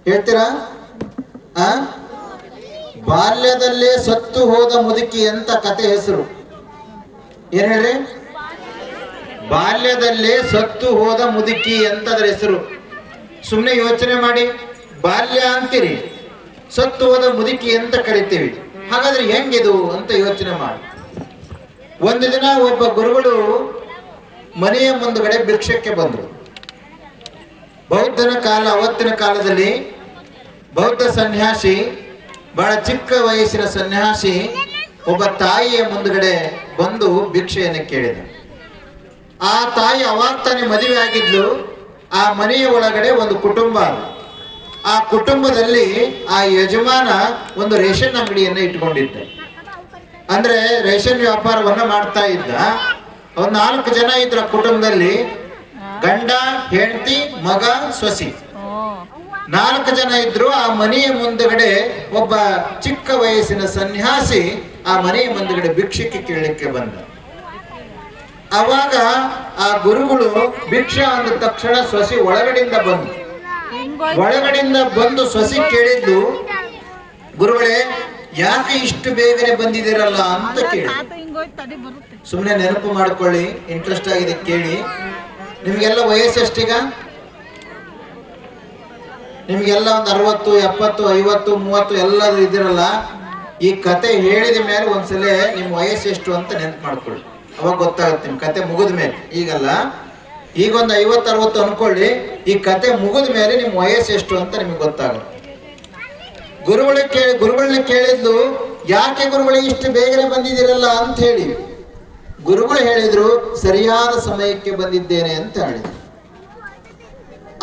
ಹೇಳ್ತೀರಾ? ಬಾಲ್ಯದಲ್ಲೇ ಸತ್ತು ಹೋದ ಮುದುಕಿ ಅಂತ ಕತೆ ಹೆಸರು ಏನ್ ಹೇಳ್ರಿ? ಬಾಲ್ಯದಲ್ಲೇ ಸತ್ತು ಹೋದ ಮುದುಕಿ ಅಂತದ್ರ ಹೆಸರು. ಸುಮ್ಮನೆ ಯೋಚನೆ ಮಾಡಿ. ಬಾಲ್ಯ ಅಂತೀರಿ, ಸತ್ತು ಹೋದ ಮುದುಕಿ ಅಂತ ಕರಿತೀವಿ. ಹಾಗಾದ್ರೆ ಹೆಂಗಿದು ಅಂತ ಯೋಚನೆ ಮಾಡಿ. ಒಂದು ದಿನ ಒಬ್ಬ ಗುರುಗಳು ಮನೆಯ ಮುಂದುಗಡೆ ಭಿಕ್ಷಕ್ಕೆ ಬಂದರು. ಬೌದ್ಧನ ಕಾಲ, ಅವತ್ತಿನ ಕಾಲದಲ್ಲಿ ಬೌದ್ಧ ಸನ್ಯಾಸಿ, ಬಹಳ ಚಿಕ್ಕ ವಯಸ್ಸಿನ ಸನ್ಯಾಸಿ ಒಬ್ಬ ತಾಯಿಯ ಮುಂದುಗಡೆ ಬಂದು ಭಿಕ್ಷೆಯನ್ನು ಕೇಳಿದ. ಆ ತಾಯಿ ಅವಾಗ ತಾನೇ ಮದುವೆ ಆಗಿದ್ಲು. ಆ ಮನೆಯ ಒಳಗಡೆ ಒಂದು ಕುಟುಂಬ. ಆ ಕುಟುಂಬದಲ್ಲಿ ಆ ಯಜಮಾನ ಒಂದು ರೇಷನ್ ಅಂಗಡಿಯನ್ನು ಇಟ್ಕೊಂಡಿದ್ದ. ಅಂದ್ರೆ ರೇಷನ್ ವ್ಯಾಪಾರವನ್ನ ಮಾಡ್ತಾ ಇದ್ದ. ಒಂದು 4 ಜನ ಇದ್ರ ಕುಟುಂಬದಲ್ಲಿ, ಗಂಡ, ಹೆಂಡತಿ, ಮಗ, ಸೊಸಿ, 4 ಜನ ಇದ್ರು. ಆ ಮನೆಯ ಮುಂದುಗಡೆ ಒಬ್ಬ ಚಿಕ್ಕ ವಯಸ್ಸಿನ ಸನ್ಯಾಸಿ ಆ ಮನೆಯ ಮುಂದುಗಡೆ ಭಿಕ್ಷಕ್ಕೆ ಕೇಳಲಿಕ್ಕೆ ಬಂದ. ಅವಾಗ ಆ ಗುರುಗಳು ಭಿಕ್ಷಾ ಅಂದ ತಕ್ಷಣ ಸೊಸಿ ಒಳಗಡೆಯಿಂದ ಬಂದು ಸೊಸಿ ಕೇಳಿದ್ದು, ಗುರುಗಳೇ ಯಾಕೆ ಇಷ್ಟು ಬೇಗನೆ ಬಂದಿದ್ದೀರಲ್ಲ ಅಂತ ಕೇಳಿ. ಸುಮ್ಮನೆ ನೆನಪು ಮಾಡ್ಕೊಳ್ಳಿ, ಇಂಟ್ರೆಸ್ಟ್ ಆಗಿದೆ ಕೇಳಿ. ನಿಮ್ಗೆಲ್ಲ ವಯಸ್ಸು ಎಷ್ಟೀಗ? ನಿಮ್ಗೆಲ್ಲ ಒಂದು 60, 70, 50, 30 ಎಲ್ಲರೂ ಇದ್ದೀರಲ್ಲ. ಈ ಕತೆ ಹೇಳಿದ ಮೇಲೆ ಒಂದ್ಸಲ ನಿಮ್ ವಯಸ್ಸು ಎಷ್ಟು ಅಂತ ನೆನಪು ಮಾಡ್ಕೊಳ್ಳಿ, ಅವಾಗ ಗೊತ್ತಾಗುತ್ತೆ ನಿಮ್ ಕತೆ ಮುಗಿದ ಮೇಲೆ. ಈಗಲ್ಲ, ಈಗ ಒಂದು 50, 60 ಅನ್ಕೊಳ್ಳಿ. ಈ ಕತೆ ಮುಗಿದ ಮೇಲೆ ನಿಮ್ ವಯಸ್ಸು ಎಷ್ಟು ಅಂತ ನಿಮ್ಗೆ ಗೊತ್ತಾಗುತ್ತೆ. ಗುರುಗಳನ್ನ ಕೇಳಿದ್ದು, ಯಾಕೆ ಗುರುಗಳೇ ಇಷ್ಟು ಬೇಗನೆ ಬಂದಿದ್ದೀರಲ್ಲ ಅಂತ ಹೇಳಿ. ಗುರುಗಳು ಹೇಳಿದ್ರು, ಸರಿಯಾದ ಸಮಯಕ್ಕೆ ಬಂದಿದ್ದೇನೆ ಅಂತ ಹೇಳಿದ್ರು.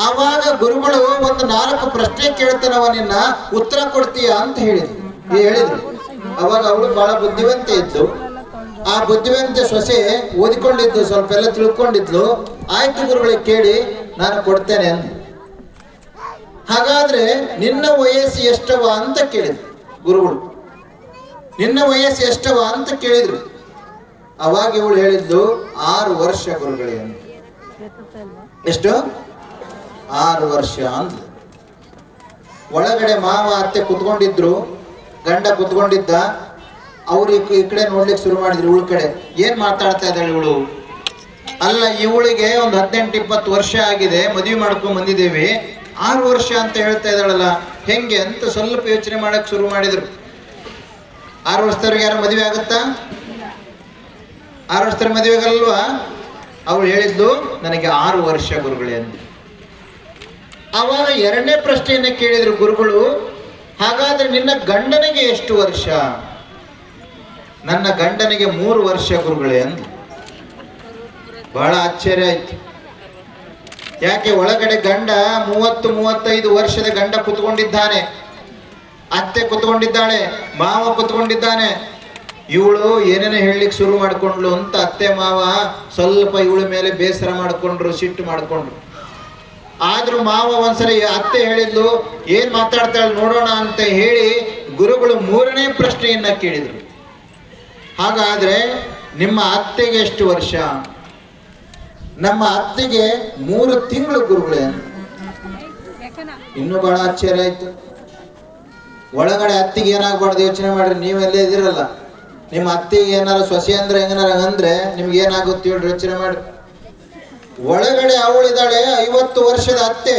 ಆವಾಗ ಗುರುಗಳು ಒಂದು 4 ಪ್ರಶ್ನೆ ಕೇಳ್ತಾನವ, ನಿನ್ನ ಉತ್ತರ ಕೊಡ್ತೀಯಾ ಅಂತ ಹೇಳಿದ್ರು. ಅವಾಗ ಅವಳು ಬಹಳ ಬುದ್ಧಿವಂತೆ ಇದ್ಲು. ಆ ಬುದ್ಧಿವಂತೆ ಸೊಸೆ ಓದಿಕೊಂಡಿದ್ದು, ಸ್ವಲ್ಪ ಎಲ್ಲ ತಿಳ್ಕೊಂಡಿದ್ಲು. ಆಯ್ತು ಗುರುಗಳಿಗೆ ಕೇಳಿ, ನಾನು ಕೊಡ್ತೇನೆ ಅಂದ. ಹಾಗಾದ್ರೆ ನಿನ್ನ ವಯಸ್ಸು ಎಷ್ಟವ ಅಂತ ಕೇಳಿದ್ರು ಗುರುಗಳು. ನಿನ್ನ ವಯಸ್ಸು ಎಷ್ಟವ ಅಂತ ಕೇಳಿದ್ರು. ಅವಾಗ ಇವಳು ಹೇಳಿದ್ಲು, 6 ವರ್ಷ ಗುರುಗಳೇ ಅಂತ. ಎಷ್ಟು? 6 ವರ್ಷ ಅಂತ. ಒಳಗಡೆ ಮಾವ ಅತ್ತೆ ಕುತ್ಕೊಂಡಿದ್ರು, ಗಂಡ ಕುತ್ಕೊಂಡಿದ್ದ. ಅವ್ರು ಈ ಕಡೆ ನೋಡ್ಲಿಕ್ಕೆ ಶುರು ಮಾಡಿದ್ರು. ಇವಳ ಕಡೆ ಏನ್ ಮಾತಾಡ್ತಾ ಇದ್ದಾಳೆ ಇವಳು? ಅಲ್ಲ, ಇವಳಿಗೆ ಒಂದು 18-20 ವರ್ಷ ಆಗಿದೆ, ಮದುವೆ ಮಾಡ್ಕೊಂಡ್ ಬಂದಿದ್ದೇವೆ, 6 ವರ್ಷ ಅಂತ ಹೇಳ್ತಾ ಇದ್ದಾಳಲ್ಲ, ಹೆಂಗೆ ಅಂತ ಸ್ವಲ್ಪ ಯೋಚನೆ ಮಾಡಕ್ ಶುರು ಮಾಡಿದ್ರು. 6 ವರ್ಷದವ್ರಿಗೆ ಯಾರು ಮದುವೆ ಆಗುತ್ತಾ? 6 ವರ್ಷದ ಮದುವೆ ಆಗಲ್ವಾ? ಅವಳು ಹೇಳಿದ್ಲು, ನನಗೆ 6 ವರ್ಷ ಗುರುಗಳೇ ಅಂತ. ಅವಾಗ 2ನೇ ಪ್ರಶ್ನೆಯನ್ನ ಕೇಳಿದ್ರು ಗುರುಗಳು, ಹಾಗಾದ್ರೆ ನಿನ್ನ ಗಂಡನಿಗೆ ಎಷ್ಟು ವರ್ಷ? ನನ್ನ ಗಂಡನಿಗೆ 3 ವರ್ಷ ಗುರುಗಳೇ ಅಂತ. ಬಹಳ ಆಶ್ಚರ್ಯ ಆಯ್ತು. ಯಾಕೆ? ಒಳಗಡೆ ಗಂಡ 30-35 ವರ್ಷದ ಗಂಡ ಕುತ್ಕೊಂಡಿದ್ದಾನೆ, ಅತ್ತೆ ಕುತ್ಕೊಂಡಿದ್ದಾಳೆ, ಮಾವ ಕುತ್ಕೊಂಡಿದ್ದಾನೆ. ಇವಳು ಏನೇನೋ ಹೇಳಲಿಕ್ಕೆ ಶುರು ಮಾಡ್ಕೊಂಡ್ಲು ಅಂತ ಅತ್ತೆ ಮಾವ ಸ್ವಲ್ಪ ಇವಳ ಮೇಲೆ ಬೇಸರ ಮಾಡ್ಕೊಂಡ್ರು, ಸಿಟ್ಟು ಮಾಡ್ಕೊಂಡ್ರು. ಆದ್ರೂ ಮಾವ ಒಂದ್ಸರಿ ಅತ್ತೆ ಹೇಳಿದ್ಲು, ಏನ್ ಮಾತಾಡ್ತಾಳೆ ನೋಡೋಣ ಅಂತ ಹೇಳಿ ಗುರುಗಳು 3ನೇ ಪ್ರಶ್ನೆಯನ್ನ ಕೇಳಿದ್ರು. ಹಾಗಾದ್ರೆ ನಿಮ್ಮ ಅತ್ತೆಗೆ ಎಷ್ಟು ವರ್ಷ? ನಮ್ಮ ಅತ್ತೆಗೆ 3 ತಿಂಗಳು ಗುರುಗಳೇ. ಇನ್ನೂ ಬಹಳ ಆಶ್ಚರ್ಯ ಆಯ್ತು. ಒಳಗಡೆ ಅತ್ತಿಗೆ ಏನಾಗ್ಬಾರ್ದು ಯೋಚನೆ ಮಾಡ್ರಿ. ನೀವೆಲ್ಲೇ ಇದಿರಲ್ಲ, ನಿಮ್ಮ ಅತ್ತಿಗೆ ಏನಾರ ಸೊಸೆ ಅಂದ್ರೆ ಹೆಂಗನಾರ ಅಂದ್ರೆ ನಿಮ್ಗೆ ಏನಾಗುತ್ತೆ ಹೇಳ್ರಿ, ಯೋಚನೆ ಮಾಡ್ರಿ. ಒಳಗಡೆ ಅವಳಿದ್ದಾಳೆ 50 ವರ್ಷದ ಅತ್ತೆ,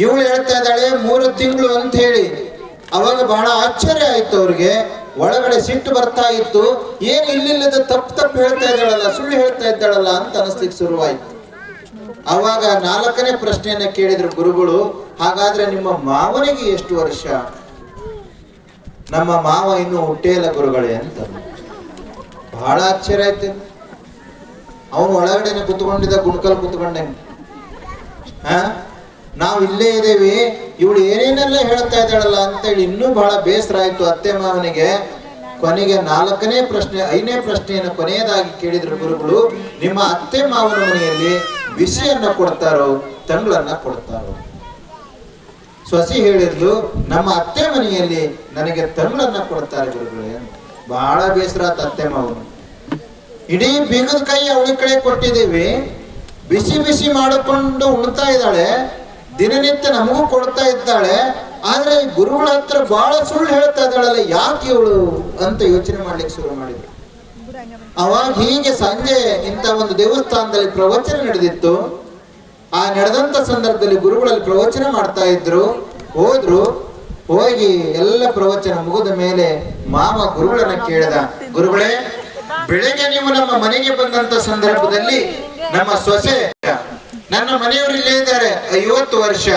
ಇವಳು ಹೇಳ್ತಾ ಇದ್ದಾಳೆ 3 ತಿಂಗಳು ಅಂತ ಹೇಳಿ. ಅವಾಗ ಬಹಳ ಆಶ್ಚರ್ಯ ಆಯ್ತು ಅವ್ರಿಗೆ. ಒಳಗಡೆ ಸಿಟ್ಟು ಬರ್ತಾ ಇತ್ತು. ಏನು ಇಲ್ಲಿಲ್ಲದ ತಪ್ಪು ಹೇಳ್ತಾ ಇದ್ದಾಳಲ್ಲ, ಸುಳ್ಳು ಹೇಳ್ತಾ ಇದ್ದಾಳಲ್ಲ ಅಂತ ಅನಿಸ್ಲಿಕ್ಕೆ ಶುರುವಾಯ್ತು. ಅವಾಗ 4ನೇ ಪ್ರಶ್ನೆಯನ್ನ ಕೇಳಿದ್ರು ಗುರುಗಳು, ಹಾಗಾದ್ರೆ ನಿಮ್ಮ ಮಾವನಿಗೆ ಎಷ್ಟು ವರ್ಷ? ನಮ್ಮ ಮಾವ ಇನ್ನು ಹುಟ್ಟೇ ಇಲ್ಲ ಗುರುಗಳೇ ಅಂತ. ಬಹಳ ಆಶ್ಚರ್ಯ ಆಯ್ತು. ಅವನು ಒಳಗಡೆನೆ ಕುತ್ಕೊಂಡಿದ್ದ, ಗುಣಕಲ್ ಕುತ್ಕೊಂಡೆ. ನಾವು ಇಲ್ಲೇ ಇದ್ದೇವೆ, ಇವಳು ಏನೇನೆಲ್ಲ ಹೇಳ್ತಾ ಇದ್ದಾಳಲ್ಲ ಅಂತೇಳಿ ಇನ್ನೂ ಬಹಳ ಬೇಸರ ಆಯ್ತು ಅತ್ತೆ ಮಾವನಿಗೆ. ಕೊನೆಗೆ 4ನೇ ಪ್ರಶ್ನೆ 5ನೇ ಪ್ರಶ್ನೆಯನ್ನು ಕೊನೆಯದಾಗಿ ಕೇಳಿದ್ರು ಗುರುಗಳು, ನಿಮ್ಮ ಅತ್ತೆ ಮಾವನ ಮನೆಯಲ್ಲಿ ಬಿಸಿಯನ್ನ ಕೊಡ್ತಾರೋ ತಂಗಳನ್ನ ಕೊಡ್ತಾರೋ? ಸೊಸಿ ಹೇಳಿದ್ಲು, ನಮ್ಮ ಅತ್ತೆ ಮನೆಯಲ್ಲಿ ನನಗೆ ತಂಗಳನ್ನ ಕೊಡ್ತಾರೆ ಗುರುಗಳೇ. ಬಹಳ ಬೇಸರ ಆತ ಅತ್ತೆ ಮಾವನು. ಇಡೀ ಬೀಗದ ಕೈ ಅವಳ ಕಡೆ ಕೊಟ್ಟಿದ್ದೀವಿ, ಬಿಸಿ ಬಿಸಿ ಮಾಡಿಕೊಂಡು ಉಣ್ತಾ ಇದ್ದಾಳೆ, ದಿನನಿತ್ಯ ನಮಗೂ ಕೊಡ್ತಾ ಇದ್ದಾಳೆ, ಆದ್ರೆ ಗುರುಗಳ ಹತ್ರ ಬಹಳ ಸುಳ್ಳು ಹೇಳ್ತಾ ಇದ್ದಾಳಲ್ಲ, ಯಾಕೆ ಇವಳು ಅಂತ ಯೋಚನೆ ಮಾಡ್ಲಿಕ್ಕೆ ಶುರು ಮಾಡಿದ್ರು. ಅವಾಗ ಹೀಗೆ ಸಂಜೆ ಇಂಥ ಒಂದು ದೇವಸ್ಥಾನದಲ್ಲಿ ಪ್ರವಚನ ನಡೆದಿತ್ತು. ಆ ನಡೆದಂತ ಸಂದರ್ಭದಲ್ಲಿ ಗುರುಗಳಲ್ಲಿ ಪ್ರವಚನ ಮಾಡ್ತಾ ಇದ್ರು. ಹೋಗಿ ಎಲ್ಲ ಪ್ರವಚನ ಮುಗಿದ ಮೇಲೆ ಮಾವ ಗುರುಗಳನ್ನ ಕೇಳಿದ, ಗುರುಗಳೇ, ಬೆಳಿಗ್ಗೆ ನೀವು ನಮ್ಮ ಮನೆಗೆ ಬಂದಂತ ಸಂದರ್ಭದಲ್ಲಿ ನಮ್ಮ ಸೊಸೆ, ನನ್ನ ಮನೆಯವರು ಇಲ್ಲೇ ಇದ್ದಾರೆ 50 ವರ್ಷ,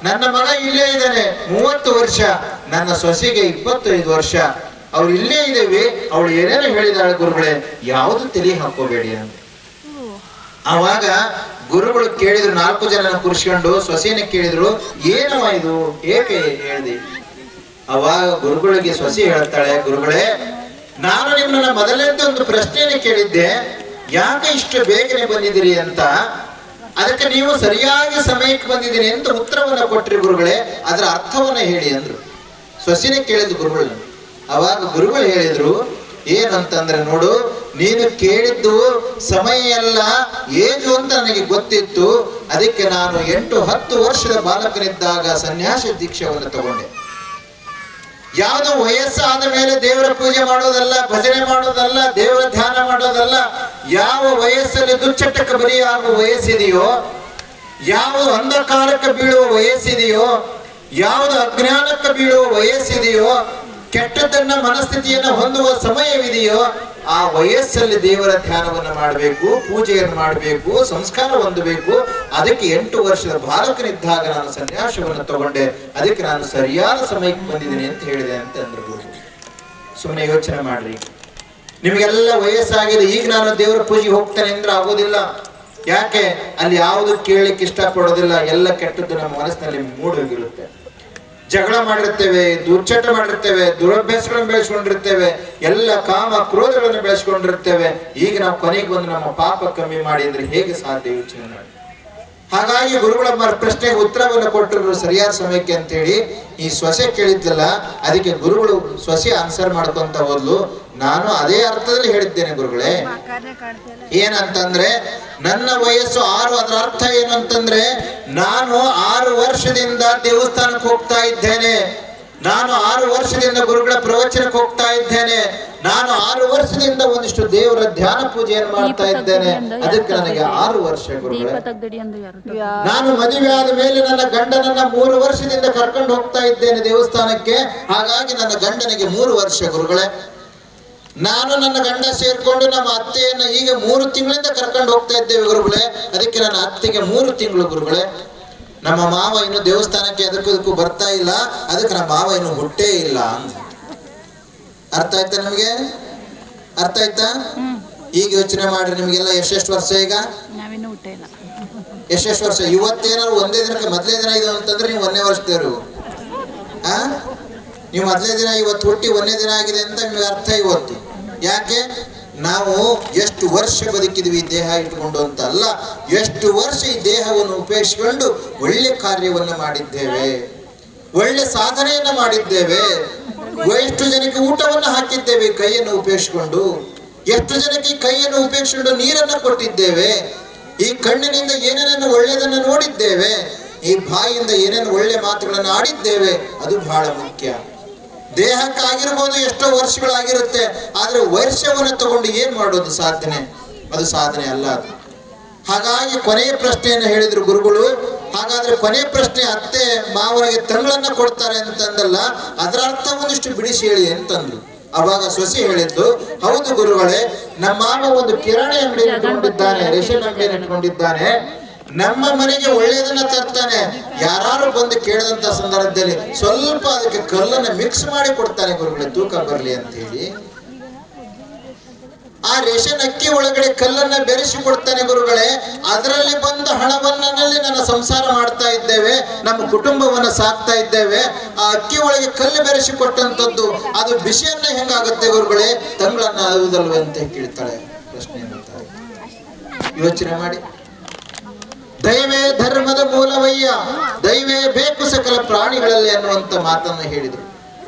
ನನ್ನ ಮಗ ಇಲ್ಲೇ ಇದ್ದಾನೆ 30 ವರ್ಷ, ನನ್ನ ಸೊಸೆಗೆ 25 ವರ್ಷ, ಅವ್ರು ಇಲ್ಲೇ ಇದ್ದೇವೆ, ಅವಳು ಏನೇನೋ ಹೇಳಿದಾಳೆ ಗುರುಗಳೇ, ಯಾವುದು ತಲೆ ಹಾಕೋಬೇಡಿ ಅಂತ. ಆವಾಗ ಗುರುಗಳು ಕೇಳಿದ್ರು, 4 ಜನನ ಕೂರಿಸ್ಕೊಂಡು ಸೊಸೆನ ಕೇಳಿದ್ರು, ಏನವ ಇದು, ಏಕೆ ಹೇಳ್ದಿ? ಅವಾಗ ಗುರುಗಳಿಗೆ ಸೊಸೆ ಹೇಳ್ತಾಳೆ, ಗುರುಗಳೇ, ನಾನು ನಿಮ್ಮನ್ನ ಮೊದಲನೇ ಒಂದು ಪ್ರಶ್ನೆಯನ್ನು ಕೇಳಿದ್ದೆ, ಯಾಕೆ ಇಷ್ಟು ಬೇಗನೆ ಬಂದಿದ್ದೀರಿ ಅಂತ. ಅದಕ್ಕೆ ನೀವು ಸರಿಯಾಗಿ ಸಮಯಕ್ಕೆ ಬಂದಿದ್ದೀನಿ ಅಂತ ಉತ್ತರವನ್ನ ಕೊಟ್ರಿ ಗುರುಗಳೇ, ಅದರ ಅರ್ಥವನ್ನ ಹೇಳಿ ಅಂದ್ರು. ಸೊಸೆನೇ ಕೇಳಿದ್ರು ಗುರುಗಳು. ಅವಾಗ ಗುರುಗಳು ಹೇಳಿದ್ರು, ಏನಂತಂದ್ರೆ, ನೋಡು, ನೀನು ಕೇಳಿದ್ದು ಸಮಯ ಎಲ್ಲ ಏಜು ಅಂತ ನನಗೆ ಗೊತ್ತಿತ್ತು, ಅದಕ್ಕೆ ನಾನು 8-10 ವರ್ಷದ ಬಾಲಕನಿದ್ದಾಗ ಸನ್ಯಾಸ ದೀಕ್ಷೆಯನ್ನು ತಗೊಂಡೆ. ಯಾವುದು ವಯಸ್ಸಾದ ಮೇಲೆ ದೇವರ ಪೂಜೆ ಮಾಡೋದಲ್ಲ, ಭಜನೆ ಮಾಡೋದಲ್ಲ, ದೇವರ ಧ್ಯಾನ ಮಾಡೋದಲ್ಲ. ಯಾವ ವಯಸ್ಸಲ್ಲಿ ದುಶ್ಚಟಕ್ಕೆ ಬಲಿಯಾಗುವ ವಯಸ್ಸಿದೆಯೋ, ಯಾವುದು ಅಂಧಕಾರಕ್ಕೆ ಬೀಳುವ ವಯಸ್ಸಿದೆಯೋ, ಯಾವುದು ಅಜ್ಞಾನಕ್ಕೆ ಬೀಳುವ ವಯಸ್ಸಿದೆಯೋ, ಕೆಟ್ಟದನ್ನ ಮನಸ್ಥಿತಿಯನ್ನು ಹೊಂದುವ ಸಮಯವಿದೆಯೋ, ಆ ವಯಸ್ಸಲ್ಲಿ ದೇವರ ಧ್ಯಾನವನ್ನು ಮಾಡಬೇಕು, ಪೂಜೆಯನ್ನು ಮಾಡಬೇಕು, ಸಂಸ್ಕಾರ ಹೊಂದಬೇಕು. ಅದಕ್ಕೆ 8 ವರ್ಷದ ಬಾಲಕನಿದ್ದಾಗ ನಾನು ಸನ್ಯಾಸವನ್ನು ತಗೊಂಡೆ, ಅದಕ್ಕೆ ನಾನು ಸರಿಯಾದ ಸಮಯಕ್ಕೆ ಬಂದಿದ್ದೀನಿ ಅಂತ ಹೇಳಿದೆ ಅಂತ ಅಂದ್ರು. ಸುಮ್ಮನೆ ಯೋಚನೆ ಮಾಡ್ರಿ, ನಿಮಗೆಲ್ಲ ವಯಸ್ಸಾಗಿದೆ, ಈಗ ನಾನು ದೇವರ ಪೂಜೆಗೆ ಹೋಗ್ತೇನೆ ಅಂದ್ರೆ ಆಗೋದಿಲ್ಲ. ಯಾಕೆ? ಅಲ್ಲಿ ಯಾವುದು ಕೇಳಲಿಕ್ಕೆ ಇಷ್ಟಪಡೋದಿಲ್ಲ, ಎಲ್ಲ ಕೆಟ್ಟದ್ದು ನಮ್ಮ ಮನಸ್ಸಿನಲ್ಲಿ ಮೂಡೋಗಿರುತ್ತೆ. ಜಗಳ ಮಾಡಿರ್ತೇವೆ, ದುರ್ಚಟ ಮಾಡಿರ್ತೇವೆ, ದುರಭ್ಯಾಸಗಳನ್ನು ಬೆಳೆಸ್ಕೊಂಡಿರ್ತೇವೆ, ಎಲ್ಲ ಕಾಮ ಕ್ರೋಧಗಳನ್ನು ಬೆಳೆಸ್ಕೊಂಡಿರ್ತೇವೆ. ಈಗ ನಾವು ಕೊನೆಗೆ ಬಂದು ನಮ್ಮ ಪಾಪ ಕಮ್ಮಿ ಮಾಡಿ ಅಂದ್ರೆ ಹೇಗೆ ಸಾಧ್ಯ? ಯೋಚನೆ ಮಾಡಿ. ಹಾಗಾಗಿ ಗುರುಗಳ ಪ್ರಶ್ನೆಗೆ ಉತ್ತರವನ್ನು ಕೊಟ್ಟರು ಸರಿಯಾದ ಸಮಯಕ್ಕೆ ಅಂತ ಹೇಳಿ. ಈ ಸೊಸೆ ಕೇಳಿದ್ದಲ್ಲ, ಅದಕ್ಕೆ ಗುರುಗಳು ಸೊಸೆ ಆನ್ಸರ್ ಮಾಡ್ಕೊಂತ ಹೋದ್ಲು. ನಾನು ಅದೇ ಅರ್ಥದಲ್ಲಿ ಹೇಳಿದ್ದೇನೆ ಗುರುಗಳೇ. ಏನಂತಂದ್ರೆ, ನನ್ನ ವಯಸ್ಸು 6, ಅದರ ಅರ್ಥ ಏನು ಅಂತಂದ್ರೆ, ನಾನು 6 ವರ್ಷದಿಂದ ದೇವಸ್ಥಾನಕ್ಕೆ ಹೋಗ್ತಾ ಇದ್ದೇನೆ, ನಾನು 6 ವರ್ಷದಿಂದ ಗುರುಗಳ ಪ್ರವಚನಕ್ಕೆ ಹೋಗ್ತಾ ಇದ್ದೇನೆ, ನಾನು 6 ವರ್ಷದಿಂದ ಒಂದಿಷ್ಟು ದೇವರ ಧ್ಯಾನ ಪೂಜೆಯನ್ನು ಮಾಡ್ತಾ ಇದ್ದೇನೆ, ಅದಕ್ಕೆ ನನಗೆ 6 ವರ್ಷ ಗುರುಗಳೇ. ನಾನು ಮದುವೆ ಆದ ಮೇಲೆ ನನ್ನ ಗಂಡನನ್ನ 3 ವರ್ಷದಿಂದ ಕರ್ಕೊಂಡು ಹೋಗ್ತಾ ಇದ್ದೇನೆ ದೇವಸ್ಥಾನಕ್ಕೆ, ಹಾಗಾಗಿ ನನ್ನ ಗಂಡನಿಗೆ 3 ವರ್ಷ ಗುರುಗಳೇ. ನಾನು ನನ್ನ ಗಂಡ ಸೇರ್ಕೊಂಡು ನಮ್ಮ ಅತ್ತೆಯನ್ನ ಈಗ 3 ತಿಂಗಳಿಂದ ಕರ್ಕೊಂಡು ಹೋಗ್ತಾ ಇದ್ದೇವೆ ಗುರುಗಳೇ, ಅದಕ್ಕೆ ನನ್ನ ಅತ್ತೆಗೆ 3 ತಿಂಗಳು ಗುರುಗಳೇ. ನಮ್ಮ ಮಾವ ಇನ್ನು ದೇವಸ್ಥಾನಕ್ಕೆ ಅದಕ್ಕೂ ಬರ್ತಾ ಇಲ್ಲ, ಅದಕ್ಕೆ ನಮ್ಮ ಮಾವ ಇನ್ನು ಹುಟ್ಟೇ ಇಲ್ಲ ಅಂತ. ಅರ್ಥ ಆಯ್ತಾ ನಿಮಗೆ? ಅರ್ಥ ಆಯ್ತಾ? ಈಗ ಯೋಚನೆ ಮಾಡ್ರಿ, ನಿಮ್ಗೆಲ್ಲ ಎಷ್ಟೆಷ್ಟು ವರ್ಷ? ಈಗ ಎಷ್ಟೆಷ್ಟು ವರ್ಷ? ಇವತ್ತೇನಾದ್ರು ಒಂದೇ ದಿನಕ್ಕೆ ಮೊದಲೇ ದಿನ ಇದು ಅಂತಂದ್ರೆ ನೀವು 1ನೇ ವರ್ಷದವರು. ನೀವು ಮೊದಲೇ ದಿನ ಇವತ್ತು ಹುಟ್ಟಿ 1ನೇ ದಿನ ಆಗಿದೆ ಅಂತ ನಿಮ್ಗೆ ಅರ್ಥ ಇವತ್ತು. ಯಾಕೆ? ನಾವು ಎಷ್ಟು ವರ್ಷ ಬದುಕಿದ್ವಿ ದೇಹ ಇಟ್ಕೊಂಡು ಅಂತ ಅಲ್ಲ, ಎಷ್ಟು ವರ್ಷ ಈ ದೇಹವನ್ನು ಉಪಯೋಗಿಸಿಕೊಂಡು ಒಳ್ಳೆ ಕಾರ್ಯವನ್ನು ಮಾಡಿದ್ದೇವೆ, ಒಳ್ಳೆ ಸಾಧನೆಯನ್ನ ಮಾಡಿದ್ದೇವೆ, ಎಷ್ಟು ಜನಕ್ಕೆ ಊಟವನ್ನು ಹಾಕಿದ್ದೇವೆ ಕೈಯನ್ನು ಉಪಯೋಗಿಸಿಕೊಂಡು, ಎಷ್ಟು ಜನಕ್ಕೆ ಈ ಕೈಯನ್ನು ಉಪಯೋಗಿಸಿಕೊಂಡು ನೀರನ್ನು ಕೊಟ್ಟಿದ್ದೇವೆ, ಈ ಕಣ್ಣಿನಿಂದ ಏನೇನನ್ನು ಒಳ್ಳೆಯದನ್ನು ನೋಡಿದ್ದೇವೆ, ಈ ಬಾಯಿಯಿಂದ ಏನೇನು ಒಳ್ಳೆ ಮಾತುಗಳನ್ನು ಆಡಿದ್ದೇವೆ. ಅದು ಬಹಳ ಮುಖ್ಯ. ದೇಹಕ್ಕಾಗಿರ್ಬೋದು ಎಷ್ಟೋ ವರ್ಷಗಳಾಗಿರುತ್ತೆ, ಆದ್ರೆ ವರ್ಷವನ್ನು ತಗೊಂಡು ಏನ್ ಮಾಡೋದು ಸಾಧನೆ? ಅದು ಸಾಧನೆ ಅಲ್ಲ ಅದು. ಹಾಗಾಗಿ ಕೊನೆಯ ಪ್ರಶ್ನೆಯನ್ನು ಹೇಳಿದ್ರು ಗುರುಗಳು. ಹಾಗಾದ್ರೆ ಕೊನೆಯ ಪ್ರಶ್ನೆ, ಅತ್ತೆ ಮಾವನಿಗೆ ತಂಗಳನ್ನ ಕೊಡ್ತಾರೆ ಅಂತಂದಲ್ಲ, ಅದರ ಅರ್ಥ ಒಂದಿಷ್ಟು ಬಿಡಿಸಿ ಹೇಳಿ ಅಂತಂದ್ರು. ಅವಾಗ ಸೊಸೆ ಹೇಳಿದ್ದು, ಹೌದು ಗುರುಗಳೇ, ನಮ್ಮ ಮಾವ ಒಂದು ಕಿರಾಣಿ ಅಂಗಡಿ ಇಟ್ಕೊಂಡಿದ್ದಾನೆ, ರೇಷನ್ ಅಂಗಡಿ ಇಟ್ಕೊಂಡಿದ್ದಾನೆ, ನಮ್ಮ ಮನೆಗೆ ಒಳ್ಳೇದನ್ನ ತರ್ತಾನೆ. ಯಾರು ಬಂದು ಕೇಳಿದಂತ ಸಂದರ್ಭದಲ್ಲಿ ಸ್ವಲ್ಪ ಅದಕ್ಕೆ ಕಲ್ಲನ್ನ ಮಿಕ್ಸ್ ಮಾಡಿ ಕೊಡ್ತಾನೆ ಗುರುಗಳೇ, ತೂಕ ಬರಲಿ ಅಂತ ಹೇಳಿ. ಆ ರೇಷನ್ ಅಕ್ಕಿ ಒಳಗಡೆ ಕಲ್ಲನ್ನ ಬೆರೆಸಿ ಕೊಡ್ತಾನೆ ಗುರುಗಳೇ. ಅದರಲ್ಲಿ ಬಂದ ಹಣವನ್ನಲ್ಲಿ ನನ್ನ ಸಂಸಾರ ಮಾಡ್ತಾ ಇದ್ದೇವೆ, ನಮ್ಮ ಕುಟುಂಬವನ್ನ ಸಾಕ್ತಾ ಇದ್ದೇವೆ. ಆ ಅಕ್ಕಿ ಒಳಗೆ ಕಲ್ಲು ಬೆರೆಸಿ ಕೊಟ್ಟಂತದ್ದು ಅದು ಬಿಸಿಯನ್ನ ಹೆಂಗಾಗುತ್ತೆ ಗುರುಗಳೇ, ತಂಗಳನ್ನ ಆಗುವುದಲ್ವೇ ಅಂತ ಕೇಳ್ತಾಳೆ, ಪ್ರಶ್ನೆ ಮಾಡ್ತಾಳೆ. ಯೋಚನೆ ಮಾಡಿ. ದೈವೇ ಧರ್ಮದ ಮೂಲವಯ್ಯ, ದೈವೇ ಬೇಕು ಸಕಲ ಪ್ರಾಣಿಗಳಲ್ಲಿ ಅನ್ನುವಂತ ಮಾತನ್ನ ಹೇಳಿದರು.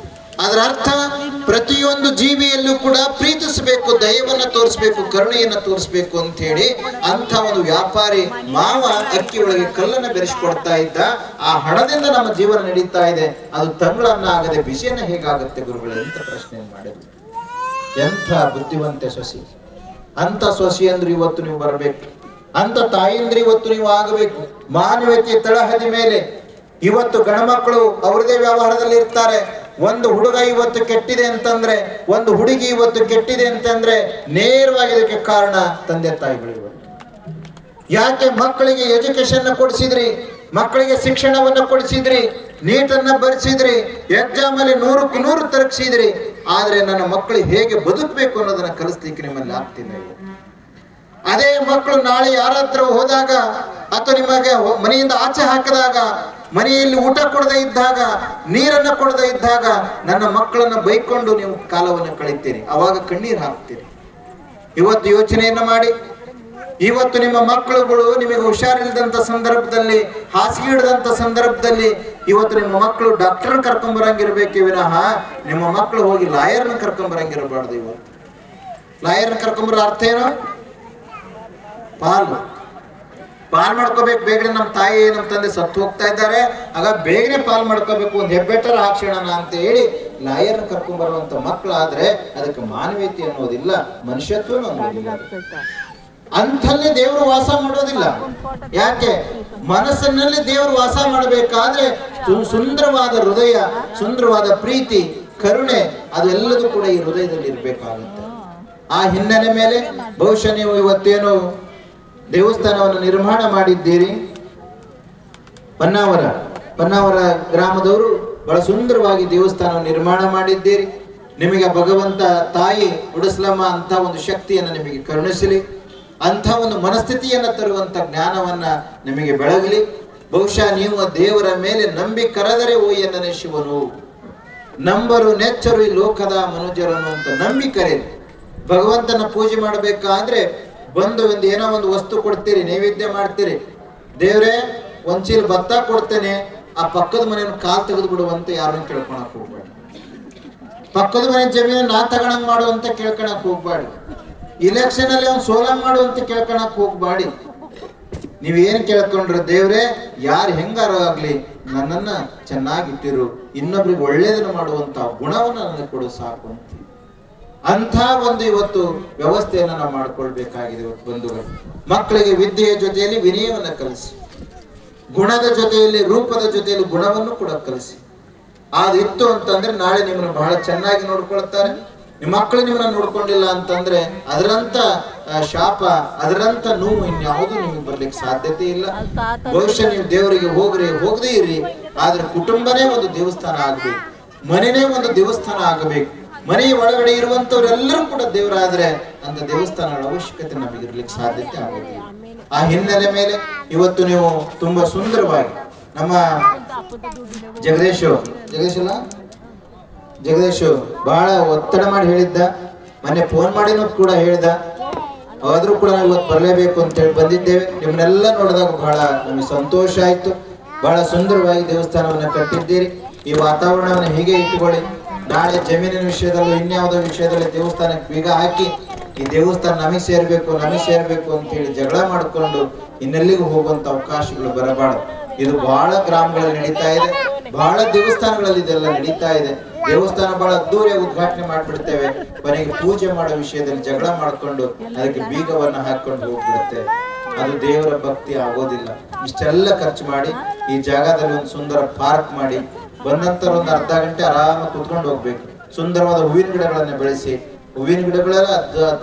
ಅದರ ಅರ್ಥ ಪ್ರತಿಯೊಂದು ಜೀವಿಯಲ್ಲೂ ಕೂಡ ಪ್ರೀತಿಸಬೇಕು, ದಯವನ್ನ ತೋರಿಸ್ಬೇಕು, ಕರುಣೆಯನ್ನ ತೋರಿಸ್ಬೇಕು ಅಂತ ಹೇಳಿ ಅಂತ ಒಂದು ವ್ಯಾಪಾರಿ ಮಾವ ಅಕ್ಕಿ ಒಳಗೆ ಕಲ್ಲನ್ನ ಬೆರೆಸಿಕೊಡ್ತಾ ಇದ್ದ. ಆ ಹಣದಿಂದ ನಮ್ಮ ಜೀವನ ನಡೀತಾ ಇದೆ, ಅದು ತಂಗಳನ್ನ ಆಗದೆ ಬಿಸಿಯನ್ನ ಹೇಗಾಗುತ್ತೆ ಗುರುಗಳೇ ಅಂತ ಪ್ರಶ್ನೆ ಮಾಡಿದ್ರು. ಎಂಥ ಬುದ್ಧಿವಂತೆ ಸೊಸಿ, ಅಂತ ಸೊಸಿ ಅಂದ್ರೆ ಇವತ್ತು ನೀವು ಬರಬೇಕು, ಅಂತ ತಾಯಿಂದ್ರೆ ಇವತ್ತು ನೀವು ಆಗಬೇಕು. ಮಾನವೀಯತೆ ತಳಹದಿ ಮೇಲೆ ಇವತ್ತು ಗಣಮಕ್ಕಳು ಅವರದೇ ವ್ಯವಹಾರದಲ್ಲಿ ಇರ್ತಾರೆ. ಒಂದು ಹುಡುಗ ಇವತ್ತು ಕೆಟ್ಟಿದೆ ಅಂತಂದ್ರೆ, ಒಂದು ಹುಡುಗಿ ಇವತ್ತು ಕೆಟ್ಟಿದೆ ಅಂತಂದ್ರೆ ನೇರವಾಗಿ ಇದಕ್ಕೆ ಕಾರಣ ತಂದೆ ತಾಯಿಗಳು. ಯಾಕೆ ಮಕ್ಕಳಿಗೆ ಎಜುಕೇಶನ್ ಕೊಡಿಸಿದ್ರಿ, ಮಕ್ಕಳಿಗೆ ಶಿಕ್ಷಣವನ್ನ ಕೊಡಿಸಿದ್ರಿ, ನೀಟನ್ನ ಬರೆಸಿದ್ರಿ, ಎಕ್ಸಾಮ್ ಅಲ್ಲಿ 100ಕ್ಕೆ 100 ತರಗಿಸಿದ್ರಿ, ಆದ್ರೆ ನನ್ನ ಮಕ್ಕಳು ಹೇಗೆ ಬದುಕಬೇಕು ಅನ್ನೋದನ್ನ ಕಲಿಸ್ಲಿಕ್ಕೆ ನಿಮ್ಮಲ್ಲಿ ಆಗ್ತಿಲ್ಲ. ಅದೇ ಮಕ್ಕಳು ನಾಳೆ ಯಾರ ಹತ್ರ ಹೋದಾಗ ಅಥವಾ ನಿಮಗೆ ಮನೆಯಿಂದ ಆಚೆ ಹಾಕಿದಾಗ, ಮನೆಯಲ್ಲಿ ಊಟ ಕೊಡದೇ ಇದ್ದಾಗ, ನೀರನ್ನ ಕೊಡದೇ ಇದ್ದಾಗ ನನ್ನ ಮಕ್ಕಳನ್ನ ಬೈಕೊಂಡು ನೀವು ಕಾಲವನ್ನು ಕಳೀತೀರಿ, ಅವಾಗ ಕಣ್ಣೀರು ಹಾಕ್ತೀರಿ. ಇವತ್ತು ಯೋಚನೆಯನ್ನ ಮಾಡಿ. ಇವತ್ತು ನಿಮ್ಮ ಮಕ್ಕಳುಗಳು ನಿಮಗೆ ಹುಷಾರಿಲ್ಲದಂತ ಸಂದರ್ಭದಲ್ಲಿ, ಹಾಸಿಗೆ ಹಿಡಿದಂತ ಸಂದರ್ಭದಲ್ಲಿ ಇವತ್ತು ನಿಮ್ಮ ಮಕ್ಕಳು ಡಾಕ್ಟರ್ ಕರ್ಕೊಂಬರಂಗಿರ್ಬೇಕೇ ವಿನಃ ನಿಮ್ಮ ಮಕ್ಕಳು ಹೋಗಿ ಲಾಯರ್ನ ಕರ್ಕೊಂಬರಂಗಿರಬಾರ್ದು. ಇವತ್ತು ಲಾಯರ್ನ ಕರ್ಕೊಂಬರ ಅರ್ಥ ಏನು? ಪಾಲ್ ಮಾಡ್ಕೋಬೇಕು ಬೇಗನೆ. ನಮ್ಮ ತಾಯಿ ನಮ್ಮ ತಂದೆ ಸತ್ತು ಹೋಗ್ತಾ ಇದ್ದಾರೆ, ಆಗ ಬೇಗನೆ ಪಾಲ್ ಮಾಡ್ಕೋಬೇಕು, ಒಂದು ಹೆಬ್ಬೆಟ್ಟರ ಹಾಕ್ಸೋಣ ಅಂತ ಹೇಳಿ ಲಾಯರ್ನ ಕರ್ಕೊಂಡ್ ಬರುವಂತ ಮಕ್ಕಳಾದ್ರೆ ಅದಕ್ಕೆ ಮಾನವೀಯತೆ ಅನ್ನೋದಿಲ್ಲ, ಮನುಷ್ಯತ್ವ ಅನ್ನೋದಿಲ್ಲ. ಅಂಥಲ್ಲಿ ದೇವರು ವಾಸ ಮಾಡೋದಿಲ್ಲ. ಯಾಕೆ? ಮನಸ್ಸಿನಲ್ಲಿ ದೇವರು ವಾಸ ಮಾಡಬೇಕಾದ್ರೆ ಸುಂದರವಾದ ಹೃದಯ, ಸುಂದರವಾದ ಪ್ರೀತಿ, ಕರುಣೆ ಅದೆಲ್ಲದೂ ಕೂಡ ಈ ಹೃದಯದಲ್ಲಿ ಇರ್ಬೇಕಾಗುತ್ತೆ. ಆ ಹಿನ್ನೆಲೆ ಮೇಲೆ ಬಹುಶಃ ನೀವು ಇವತ್ತೇನು ದೇವಸ್ಥಾನವನ್ನು ನಿರ್ಮಾಣ ಮಾಡಿದ್ದೀರಿ. ಪನ್ನಾವರ ಗ್ರಾಮದವರು ಬಹಳ ಸುಂದರವಾಗಿ ದೇವಸ್ಥಾನವನ್ನು ನಿರ್ಮಾಣ ಮಾಡಿದ್ದೀರಿ. ನಿಮಗೆ ಭಗವಂತ ತಾಯಿ ಉಡಿಸ್ಲಮ್ಮ ಅಂತ ಒಂದು ಶಕ್ತಿಯನ್ನು ನಿಮಗೆ ಕರುಣಿಸಲಿ, ಅಂಥ ಒಂದು ಮನಸ್ಥಿತಿಯನ್ನ ತರುವಂತ ಜ್ಞಾನವನ್ನ ನಿಮಗೆ ಬೆಳಗಲಿ. ಬಹುಶಃ ನೀವು ದೇವರ ಮೇಲೆ ನಂಬಿ ಕರೆದರೆ ಓಯ್ಯನೇ ಶಿವನು, ನಂಬರು ನೆಚ್ಚರು ಈ ಲೋಕದ ಮನುಜರು ಅನ್ನುವಂತ ನಂಬಿ ಕರೆಯಿರಿ. ಭಗವಂತನ ಪೂಜೆ ಮಾಡಬೇಕಾದ್ರೆ ಬಂದು ಏನೋ ಒಂದು ವಸ್ತು ಕೊಡ್ತೀರಿ, ನೈವೇದ್ಯ ಮಾಡ್ತೀರಿ. ದೇವ್ರೆ ಒಂದ್ ಚೀಲ ಭತ್ತ ಕೊಡ್ತೇನೆ, ಆ ಪಕ್ಕದ ಮನೆಯನ್ನು ಕಾಲ್ ತೆಗೆದು ಬಿಡುವಂತ ಯಾರನ್ನ ಕೇಳ್ಕೊಳಕ್ ಹೋಗ್ಬೇಡಿ. ಪಕ್ಕದ ಮನೆ ಜಮೀನು ನಾ ತಗೊಳಂಗ್ ಮಾಡುವಂತ ಕೇಳ್ಕೊಳಕ್ ಹೋಗ್ಬೇಡಿ. ಇಲೆಕ್ಷನ್ ಅಲ್ಲಿ ಅವ್ನು ಸೋಲ ಮಾಡುವಂತ ಕೇಳ್ಕೊಳಕ್ ಹೋಗ್ಬೇಡಿ. ನೀವೇನ್ ಕೇಳ್ಕೊಂಡ್ರೆ ದೇವ್ರೆ ಯಾರು ಹೆಂಗಾರ ಆಗ್ಲಿ ನನ್ನನ್ನ ಚೆನ್ನಾಗಿಟ್ಟಿರು, ಇನ್ನೊಬ್ರಿಗೆ ಒಳ್ಳೇದನ್ನ ಮಾಡುವಂತ ಗುಣವನ್ನ ನನಗೆ ಕೊಡು ಸಾಕು ಅಂತ. ಅಂಥ ಒಂದು ಇವತ್ತು ವ್ಯವಸ್ಥೆಯನ್ನ ನಾವು ಮಾಡ್ಕೊಳ್ಬೇಕಾಗಿದೆ. ಇವತ್ತು ಬಂಧುಗಳು, ಮಕ್ಕಳಿಗೆ ವಿದ್ಯೆಯ ಜೊತೆಯಲ್ಲಿ ವಿನಯವನ್ನ ಕಲಿಸಿ, ಗುಣದ ಜೊತೆಯಲ್ಲಿ ರೂಪದ ಜೊತೆಯಲ್ಲಿ ಗುಣವನ್ನು ಕೂಡ ಕಲಿಸಿ. ಅದಿತ್ತು ಅಂತಂದ್ರೆ ನಾಳೆ ನಿಮ್ಮನ್ನು ಬಹಳ ಚೆನ್ನಾಗಿ ನೋಡ್ಕೊಳ್ತಾರೆ. ನಿಮ್ಮ ಮಕ್ಕಳು ನಿಮ್ಮನ್ನ ನೋಡ್ಕೊಂಡಿಲ್ಲ ಅಂತಂದ್ರೆ ಅದರಂತ ಶಾಪ, ಅದರಂತ ನೋವು ಇನ್ಯಾವುದು ನಿಮಗೆ ಬರ್ಲಿಕ್ಕೆ ಸಾಧ್ಯತೆ ಇಲ್ಲ. ಬಹುಶಃ ನೀವು ದೇವರಿಗೆ ಹೋಗದೇ ಇರಿ, ಆದ್ರೆ ಕುಟುಂಬನೇ ಒಂದು ದೇವಸ್ಥಾನ ಆಗ್ಬೇಕು, ಮನೆನೇ ಒಂದು ದೇವಸ್ಥಾನ ಆಗಬೇಕು. ಮನೆಯ ಒಳಗಡೆ ಇರುವಂತವರೆಲ್ಲರೂ ಕೂಡ ದೇವರಾದ್ರೆ ಅಂತ ದೇವಸ್ಥಾನಗಳ ಅವಶ್ಯಕತೆ ನಮಗೆ ಇರ್ಲಿಕ್ಕೆ ಸಾಧ್ಯತೆ ಆಗುತ್ತೆ. ಆ ಹಿನ್ನೆಲೆ ಮೇಲೆ ಇವತ್ತು ನೀವು ತುಂಬಾ ಸುಂದರವಾಗಿ ನಮ್ಮ ಜಗದೀಶ್ ಬಹಳ ಒತ್ತಡ ಮಾಡಿ ಹೇಳಿದ್ದ, ಮೊನ್ನೆ ಫೋನ್ ಮಾಡಿನೂ ಕೂಡ ಹೇಳಿದ, ಆದ್ರೂ ಕೂಡ ನಾವು ಇವತ್ತು ಬರಲೇಬೇಕು ಅಂತ ಹೇಳಿ ಬಂದಿದ್ದೇವೆ. ನಿಮ್ಮನ್ನೆಲ್ಲ ನೋಡಿದಾಗ ಬಹಳ ನಮಗೆ ಸಂತೋಷ ಆಯ್ತು. ಬಹಳ ಸುಂದರವಾಗಿ ದೇವಸ್ಥಾನವನ್ನ ಕಟ್ಟಿದ್ದೀರಿ. ಈ ವಾತಾವರಣವನ್ನು ಹೀಗೆ ಇಟ್ಟುಕೊಳ್ಳಿ. ನಾಳೆ ಜಮೀನಿನ ವಿಷಯದಲ್ಲೂ ಇನ್ಯಾವುದೋ ವಿಷಯದಲ್ಲಿ ದೇವಸ್ಥಾನಕ್ಕೆ ಬೀಗ ಹಾಕಿ ಈ ದೇವಸ್ಥಾನ ನಮಗೆ ಸೇರ್ಬೇಕು ಅಂತ ಹೇಳಿ ಜಗಳ ಮಾಡಿಕೊಂಡು ಇನ್ನೆಲ್ಲಿಗೂ ಹೋಗುವಂತ ಅವಕಾಶಗಳು ಬರಬಾರದು. ಇದು ಬಹಳ ಗ್ರಾಮಗಳಲ್ಲಿ ನಡೀತಾ ಇದೆ, ಬಹಳ ದೇವಸ್ಥಾನಗಳಲ್ಲಿ ಇದೆಲ್ಲ ನಡೀತಾ ಇದೆ. ದೇವಸ್ಥಾನ ಬಹಳ ಅದ್ದೂರಿಯ ಉದ್ಘಾಟನೆ ಮಾಡ್ಬಿಡ್ತೇವೆ, ಕೊನೆಗೆ ಪೂಜೆ ಮಾಡೋ ವಿಷಯದಲ್ಲಿ ಜಗಳ ಮಾಡ್ಕೊಂಡು ಅದಕ್ಕೆ ಬೀಗವನ್ನ ಹಾಕೊಂಡು ಹೋಗ್ಬಿಡುತ್ತೆ. ಅದು ದೇವರ ಭಕ್ತಿ ಆಗೋದಿಲ್ಲ. ಇಷ್ಟೆಲ್ಲ ಖರ್ಚು ಮಾಡಿ ಈ ಜಾಗದಲ್ಲಿ ಒಂದು ಸುಂದರ ಪಾರ್ಕ್ ಮಾಡಿ ಬಂದಂತರ ಒಂದು ಅರ್ಧ ಗಂಟೆ ಆರಾಮ ಕುತ್ಕೊಂಡು ಹೋಗ್ಬೇಕು. ಸುಂದರವಾದ ಹೂವಿನ ಗಿಡಗಳನ್ನ ಬೆಳೆಸಿ ಹೂವಿನ ಗಿಡಗಳೆಲ್ಲ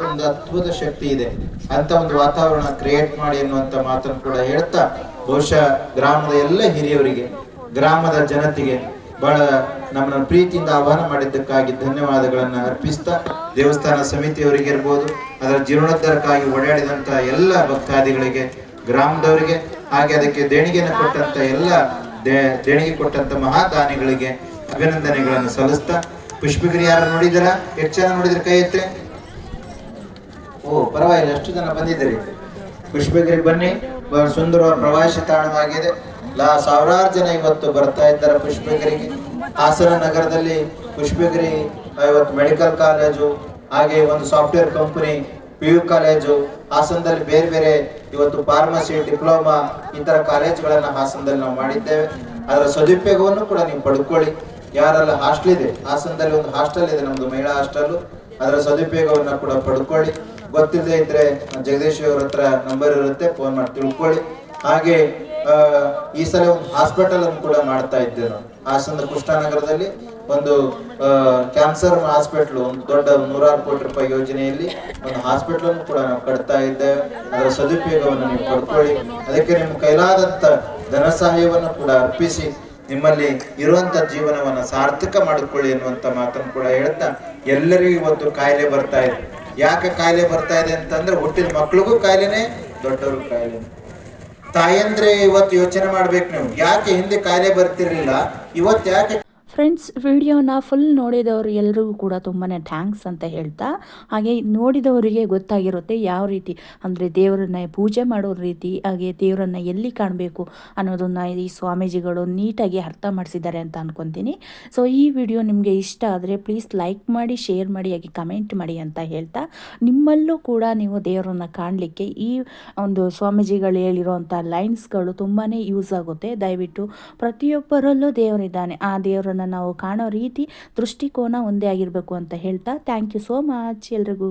ಒಂದು ಅದ್ಭುತ ಶಕ್ತಿ ಇದೆ ಅಂತ ಒಂದು ವಾತಾವರಣ ಕ್ರಿಯೇಟ್ ಮಾಡಿ ಎನ್ನುವಂತ ಮಾತನ್ನು ಕೂಡ ಹೇಳ್ತಾ, ಬಹುಶಃ ಗ್ರಾಮದ ಎಲ್ಲ ಹಿರಿಯವರಿಗೆ, ಗ್ರಾಮದ ಜನತೆಗೆ ಬಹಳ ನಮ್ಮನ್ನು ಪ್ರೀತಿಯಿಂದ ಆಹ್ವಾನ ಮಾಡಿದ್ದಕ್ಕಾಗಿ ಧನ್ಯವಾದಗಳನ್ನು ಅರ್ಪಿಸ್ತಾ, ದೇವಸ್ಥಾನ ಸಮಿತಿಯವರಿಗೆ ಇರ್ಬೋದು, ಅದರ ಜೀರ್ಣೋದ್ಧಾರಕ್ಕಾಗಿ ಓಡಾಡಿದಂತ ಎಲ್ಲ ಭಕ್ತಾದಿಗಳಿಗೆ, ಗ್ರಾಮದವರಿಗೆ, ಹಾಗೆ ಅದಕ್ಕೆ ದೇಣಿಗೆಯನ್ನು ಕೊಟ್ಟಂತ ಎಲ್ಲ ದೇಣಿಗೆ ಕೊಟ್ಟಂತ ಮಹಾದಾನಿಗಳಿಗೆ ಅಭಿನಂದನೆಗಳನ್ನು ಸಲ್ಲಿಸ್ತಾ, ಪುಷ್ಪಗಿರಿ ಯಾರು ನೋಡಿದಿರಾ? ಎಷ್ಟು ಜನ ನೋಡಿದ್ರೆ ಕೈ ಎತ್ತೆ. ಓ ಪರವಾಗಿಲ್ಲ, ಎಷ್ಟು ಜನ ಬಂದಿದ್ದೀರಿ. ಪುಷ್ಪಗಿರಿ ಬನ್ನಿ, ಬಹಳ ಸುಂದರವಾದ ಪ್ರವಾಸಿ ತಾಣವಾಗಿದೆ. ಸಾವಿರಾರು ಜನ ಇವತ್ತು ಬರ್ತಾ ಇದ್ದಾರೆ ಪುಷ್ಪಗಿರಿಗೆ. ಹಾಸನ ನಗರದಲ್ಲಿ ಪುಷ್ಪಗಿರಿ ಇವತ್ತು ಮೆಡಿಕಲ್ ಕಾಲೇಜು, ಹಾಗೆ ಒಂದು ಸಾಫ್ಟ್ವೇರ್ ಕಂಪನಿ, PU ಕಾಲೇಜು, ಹಾಸನದಲ್ಲಿ ಬೇರೆ ಬೇರೆ ಇವತ್ತು ಫಾರ್ಮಸಿ, ಡಿಪ್ಲೊಮಾ ಈ ತರ ಕಾಲೇಜುಗಳನ್ನ ಹಾಸನದಲ್ಲಿ ನಾವು ಮಾಡಿದ್ದೇವೆ. ಅದರ ಸದುಪಯೋಗವನ್ನು ಕೂಡ ನೀವು ಪಡ್ಕೊಳ್ಳಿ. ಯಾರೆಲ್ಲ ಹಾಸ್ಟೆಲ್ ಇದೆ, ಹಾಸನದಲ್ಲಿ ಒಂದು ಹಾಸ್ಟೆಲ್ ಇದೆ, ನಮ್ದು ಮಹಿಳಾ ಹಾಸ್ಟೆಲ್, ಅದರ ಸದುಪಯೋಗವನ್ನ ಕೂಡ ಪಡ್ಕೊಳ್ಳಿ. ಗೊತ್ತಿಲ್ಲದೆ ಇದ್ರೆ ಜಗದೀಶ್ ಅವ್ರ ಹತ್ರ ನಂಬರ್ ಇರುತ್ತೆ, ಫೋನ್ ಮಾಡಿ ತಿಳ್ಕೊಳ್ಳಿ. ಹಾಗೆ ಈ ಸಲ ಒಂದು ಹಾಸ್ಪಿಟಲ್ ಅನ್ನು ಕೂಡ ಮಾಡ್ತಾ ಇದ್ದೇವೆ ನಾವು. ಹಾಸನದ ಕೃಷ್ಣನಗರದಲ್ಲಿ ಒಂದು ಕ್ಯಾನ್ಸರ್ ಹಾಸ್ಪಿಟಲ್, ಒಂದು ದೊಡ್ಡ 100 ಕೋಟಿ ರೂಪಾಯಿ ಯೋಜನೆಯಲ್ಲಿ ಒಂದು ಹಾಸ್ಪಿಟಲ್ ಅನ್ನು ಕೂಡ ನಾವು ಕಟ್ತಾ ಇದ್ದೇವೆ. ಅದರ ಸದುಪಯೋಗವನ್ನು ನೀವು ಪಡ್ಕೊಳ್ಳಿ. ಅದಕ್ಕೆ ನಿಮ್ಮ ಕೈಲಾದಂತ ಧನ ಸಹಾಯವನ್ನು ಕೂಡ ಅರ್ಪಿಸಿ ನಿಮ್ಮಲ್ಲಿ ಇರುವಂತ ಜೀವನವನ್ನ ಸಾರ್ಥಕ ಮಾಡಿಕೊಳ್ಳಿ ಎನ್ನುವಂತ ಮಾತನ್ನು ಕೂಡ ಹೇಳ್ತಾ, ಎಲ್ಲರಿಗೂ ಇವತ್ತು ಕಾಯಿಲೆ ಬರ್ತಾ ಇದೆ. ಯಾಕೆ ಕಾಯಿಲೆ ಬರ್ತಾ ಇದೆ ಅಂತಂದ್ರೆ, ಹುಟ್ಟಿದ ಮಕ್ಳಿಗೂ ಕಾಯಿಲೆನೆ, ದೊಡ್ಡವ್ರಿಗೂ ಕಾಯಿಲೆ. ತಾಯಂದ್ರೆ ಇವತ್ತು ಯೋಚನೆ ಮಾಡ್ಬೇಕು ನೀವು, ಯಾಕೆ ಹಿಂದೆ ಕಾಯಿಲೆ ಬರ್ತಿರ್ಲಿಲ್ಲ, ಇವತ್ತು ಯಾಕೆ. ಫ್ರೆಂಡ್ಸ್, ವಿಡಿಯೋನ ಫುಲ್ ನೋಡಿದವರು ಎಲ್ರಿಗೂ ಕೂಡ ತುಂಬಾ ಥ್ಯಾಂಕ್ಸ್ ಅಂತ ಹೇಳ್ತಾ, ಹಾಗೆ ನೋಡಿದವರಿಗೆ ಗೊತ್ತಾಗಿರುತ್ತೆ ಯಾವ ರೀತಿ ಅಂದರೆ ದೇವರನ್ನ ಪೂಜೆ ಮಾಡೋ ರೀತಿ, ಹಾಗೆ ದೇವರನ್ನ ಎಲ್ಲಿ ಕಾಣಬೇಕು ಅನ್ನೋದನ್ನು ಈ ಸ್ವಾಮೀಜಿಗಳು ನೀಟಾಗಿ ಅರ್ಥ ಮಾಡಿಸಿದ್ದಾರೆ ಅಂತ ಅಂದ್ಕೊತೀನಿ. ಸೊ ಈ ವಿಡಿಯೋ ನಿಮಗೆ ಇಷ್ಟ ಆದರೆ ಪ್ಲೀಸ್ ಲೈಕ್ ಮಾಡಿ, ಶೇರ್ ಮಾಡಿ, ಹಾಗೆ ಕಮೆಂಟ್ ಮಾಡಿ ಅಂತ ಹೇಳ್ತಾ, ನಿಮ್ಮಲ್ಲೂ ಕೂಡ ನೀವು ದೇವರನ್ನ ಕಾಣಲಿಕ್ಕೆ ಈ ಒಂದು ಸ್ವಾಮೀಜಿಗಳು ಹೇಳಿರೋವಂಥ ಲೈನ್ಸ್ಗಳು ತುಂಬಾ ಯೂಸ್ ಆಗುತ್ತೆ. ದಯವಿಟ್ಟು ಪ್ರತಿಯೊಬ್ಬರಲ್ಲೂ ದೇವರಿದ್ದಾನೆ, ಆ ದೇವರನ್ನು ನಾವು ಕಾಣೋ ರೀತಿ, ದೃಷ್ಟಿಕೋನ ಒಂದೇ ಆಗಿರಬೇಕು ಅಂತ ಹೇಳ್ತಾ, ಥ್ಯಾಂಕ್ ಯು ಸೋ ಮಚ್ ಎಲ್ರಿಗೂ.